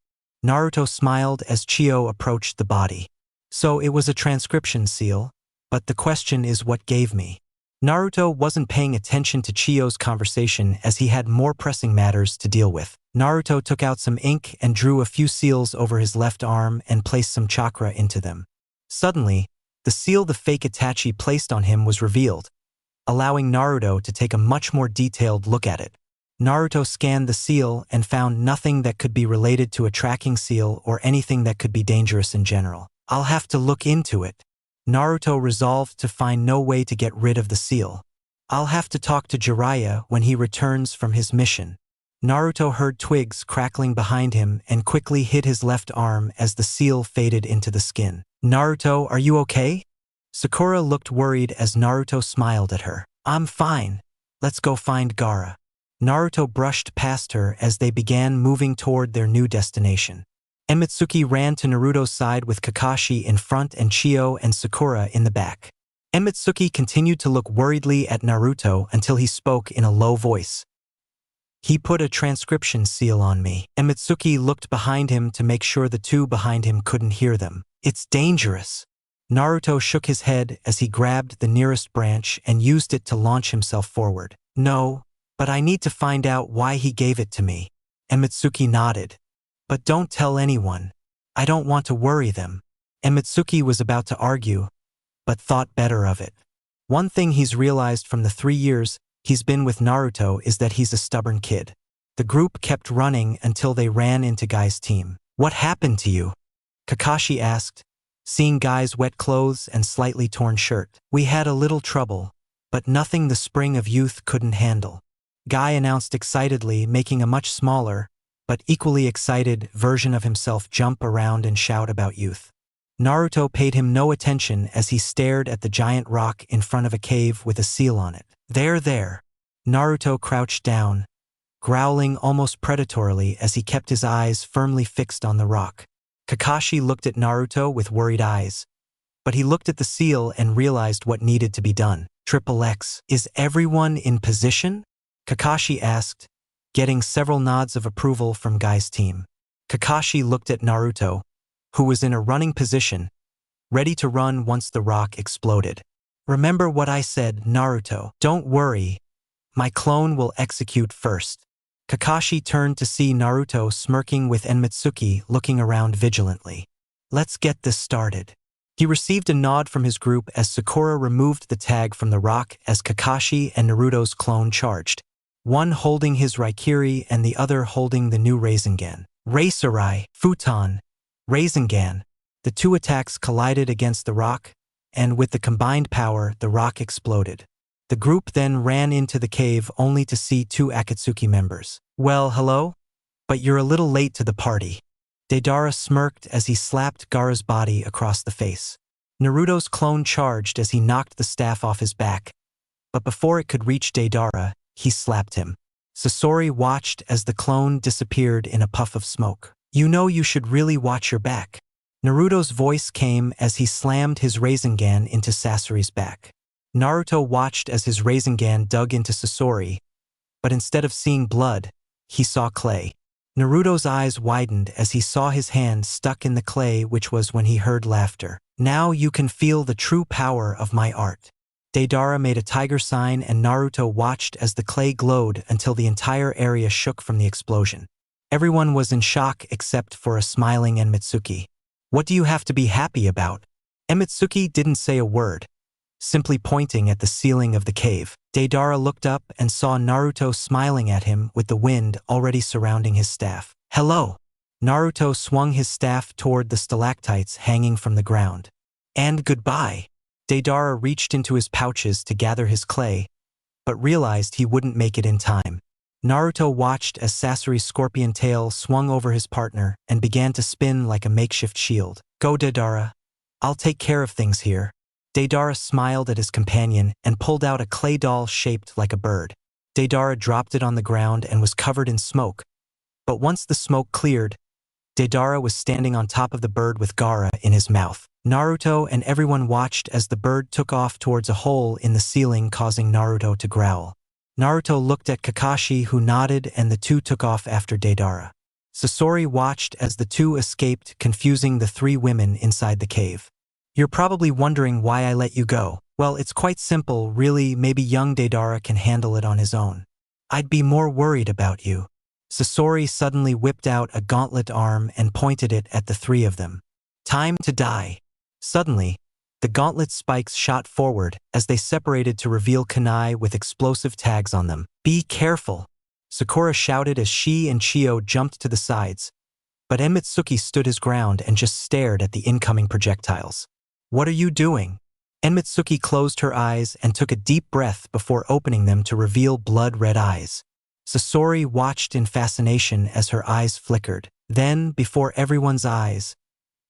Naruto smiled as Chiyo approached the body. So it was a transcription seal, but the question is what gave me. Naruto wasn't paying attention to Chiyo's conversation as he had more pressing matters to deal with. Naruto took out some ink and drew a few seals over his left arm and placed some chakra into them. Suddenly, the seal the fake Itachi placed on him was revealed, allowing Naruto to take a much more detailed look at it. Naruto scanned the seal and found nothing that could be related to a tracking seal or anything that could be dangerous in general. I'll have to look into it. Naruto resolved to find no way to get rid of the seal. I'll have to talk to Jiraiya when he returns from his mission. Naruto heard twigs crackling behind him and quickly hit his left arm as the seal faded into the skin. Naruto, are you okay? Sakura looked worried as Naruto smiled at her. I'm fine. Let's go find Gaara. Naruto brushed past her as they began moving toward their new destination. Emitsuki ran to Naruto's side with Kakashi in front and Chiyo and Sakura in the back. Emitsuki continued to look worriedly at Naruto until he spoke in a low voice. He put a transcription seal on me. Emitsuki looked behind him to make sure the two behind him couldn't hear them. It's dangerous. Naruto shook his head as he grabbed the nearest branch and used it to launch himself forward. No, but I need to find out why he gave it to me. Emitsuki nodded. But don't tell anyone. I don't want to worry them. And Mitsuki was about to argue, but thought better of it. One thing he's realized from the 3 years he's been with Naruto is that he's a stubborn kid. The group kept running until they ran into Guy's team. What happened to you? Kakashi asked, seeing Guy's wet clothes and slightly torn shirt. We had a little trouble, but nothing the spring of youth couldn't handle. Guy announced excitedly, making a much smaller, but equally excited version of himself jump around and shout about youth. Naruto paid him no attention as he stared at the giant rock in front of a cave with a seal on it. There. Naruto crouched down, growling almost predatorily as he kept his eyes firmly fixed on the rock. Kakashi looked at Naruto with worried eyes, but he looked at the seal and realized what needed to be done. XXX, is everyone in position? Kakashi asked, getting several nods of approval from Guy's team. Kakashi looked at Naruto, who was in a running position, ready to run once the rock exploded. Remember what I said, Naruto. Don't worry. My clone will execute first. Kakashi turned to see Naruto smirking with Mitsuki looking around vigilantly. Let's get this started. He received a nod from his group as Sakura removed the tag from the rock as Kakashi and Naruto's clone charged, one holding his Raikiri and the other holding the new Rasengan. Raserai, Futon, Rasengan. The two attacks collided against the rock, and with the combined power, the rock exploded. The group then ran into the cave only to see 2 Akatsuki members. Well, hello? But you're a little late to the party. Deidara smirked as he slapped Gaara's body across the face. Naruto's clone charged as he knocked the staff off his back, but before it could reach Deidara, he slapped him. Sasori watched as the clone disappeared in a puff of smoke. You know you should really watch your back. Naruto's voice came as he slammed his Rasengan into Sasori's back. Naruto watched as his Rasengan dug into Sasori, but instead of seeing blood, he saw clay. Naruto's eyes widened as he saw his hand stuck in the clay, which was when he heard laughter. Now you can feel the true power of my art. Deidara made a tiger sign and Naruto watched as the clay glowed until the entire area shook from the explosion. Everyone was in shock except for a smiling Mitsuki. What do you have to be happy about? Mitsuki didn't say a word, simply pointing at the ceiling of the cave. Deidara looked up and saw Naruto smiling at him with the wind already surrounding his staff. Hello! Naruto swung his staff toward the stalactites hanging from the ground. And goodbye! Deidara reached into his pouches to gather his clay, but realized he wouldn't make it in time. Naruto watched as Sasori's scorpion tail swung over his partner and began to spin like a makeshift shield. Go, Deidara. I'll take care of things here. Deidara smiled at his companion and pulled out a clay doll shaped like a bird. Deidara dropped it on the ground and was covered in smoke. But once the smoke cleared, Deidara was standing on top of the bird with Gaara in his mouth. Naruto and everyone watched as the bird took off towards a hole in the ceiling, causing Naruto to growl. Naruto looked at Kakashi, who nodded, and the two took off after Deidara. Sasori watched as the two escaped, confusing the 3 women inside the cave. You're probably wondering why I let you go. Well, it's quite simple, really. Maybe young Deidara can handle it on his own. I'd be more worried about you. Sasori suddenly whipped out a gauntlet arm and pointed it at the 3 of them. Time to die. Suddenly, the gauntlet spikes shot forward as they separated to reveal kunai with explosive tags on them. Be careful! Sakura shouted as she and Chio jumped to the sides, but Mitsuki stood his ground and just stared at the incoming projectiles. What are you doing? Mitsuki closed her eyes and took a deep breath before opening them to reveal blood-red eyes. Sasori watched in fascination as her eyes flickered. Then, before everyone's eyes,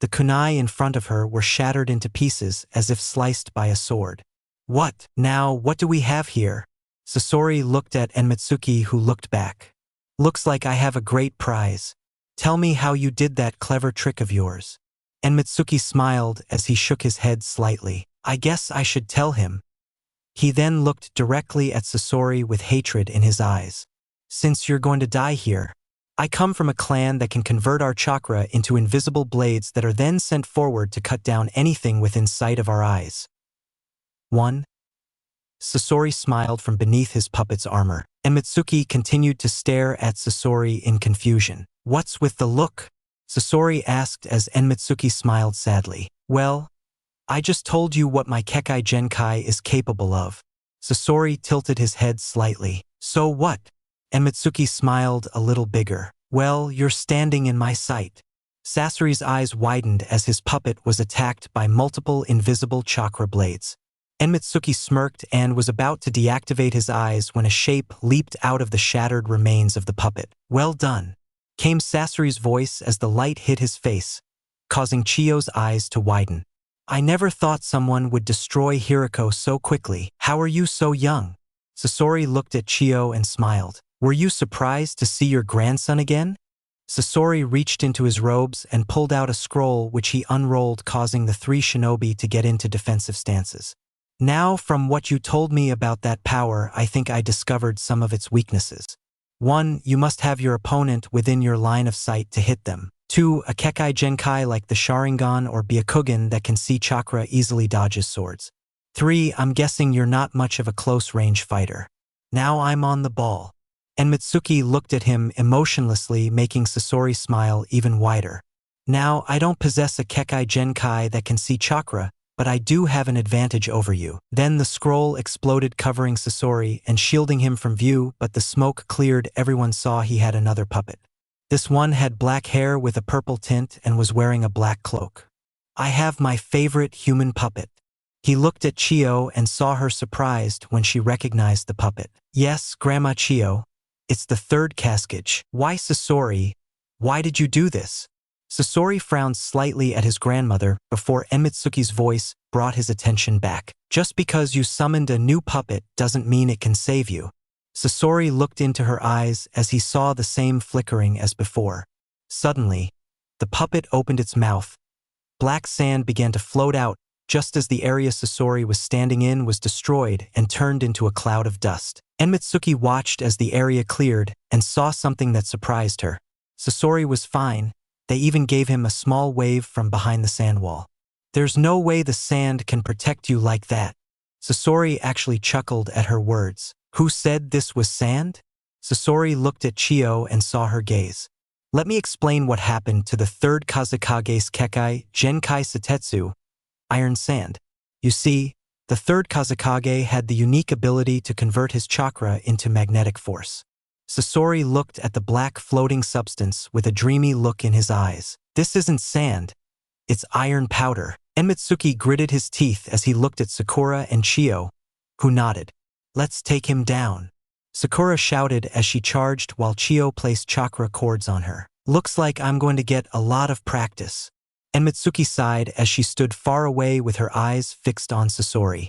the kunai in front of her were shattered into pieces as if sliced by a sword. What? Now, what do we have here? Sasori looked at Mitsuki, who looked back. Looks like I have a great prize. Tell me how you did that clever trick of yours. Mitsuki smiled as he shook his head slightly. I guess I should tell him. He then looked directly at Sasori with hatred in his eyes. Since you're going to die here, I come from a clan that can convert our chakra into invisible blades that are then sent forward to cut down anything within sight of our eyes. 1. Sasori smiled from beneath his puppet's armor, and Mitsuki continued to stare at Sasori in confusion. What's with the look? Sasori asked as Enmitsuki smiled sadly. Well, I just told you what my Kekai Genkai is capable of. Sasori tilted his head slightly. So what? Enmitsuki smiled a little bigger. Well, you're standing in my sight. Sasori's eyes widened as his puppet was attacked by multiple invisible chakra blades. Enmitsuki smirked and was about to deactivate his eyes when a shape leaped out of the shattered remains of the puppet. Well done, came Sasori's voice as the light hit his face, causing Chiyo's eyes to widen. I never thought someone would destroy Hiriko so quickly. How are you so young? Sasori looked at Chiyo and smiled. Were you surprised to see your grandson again? Sasori reached into his robes and pulled out a scroll which he unrolled, causing the three shinobi to get into defensive stances. Now, from what you told me about that power, I think I discovered some of its weaknesses. 1. You must have your opponent within your line of sight to hit them. 2. A Kekai Genkai like the Sharingan or Byakugan that can see chakra easily dodges swords. 3. I'm guessing you're not much of a close-range fighter. Now I'm on the ball. And Mitsuki looked at him emotionlessly, making Sasori smile even wider. Now, I don't possess a Kekai Genkai that can see chakra, but I do have an advantage over you. Then the scroll exploded, covering Sasori and shielding him from view, but the smoke cleared. Everyone saw he had another puppet. This one had black hair with a purple tint and was wearing a black cloak. I have my favorite human puppet. He looked at Chiyo and saw her surprised when she recognized the puppet. Yes, Grandma Chiyo. It's the third Cascage. Why, Sasori? Why did you do this? Sasori frowned slightly at his grandmother before Enmitsuki's voice brought his attention back. Just because you summoned a new puppet doesn't mean it can save you. Sasori looked into her eyes as he saw the same flickering as before. Suddenly, the puppet opened its mouth. Black sand began to float out, just as the area Sasori was standing in was destroyed and turned into a cloud of dust. Enmitsuki watched as the area cleared and saw something that surprised her. Sasori was fine. They even gave him a small wave from behind the sand wall. There's no way the sand can protect you like that. Sasori actually chuckled at her words. Who said this was sand? Sasori looked at Chiyo and saw her gaze. Let me explain what happened to the third Kazakage's Kekai Genkai Satetsu, Iron Sand. You see, the third Kazakage had the unique ability to convert his chakra into magnetic force. Sasori looked at the black floating substance with a dreamy look in his eyes. This isn't sand, it's iron powder. Enmitsuki gritted his teeth as he looked at Sakura and Chiyo, who nodded. Let's take him down. Sakura shouted as she charged while Chiyo placed chakra cords on her. Looks like I'm going to get a lot of practice. Enmitsuki sighed as she stood far away with her eyes fixed on Sasori.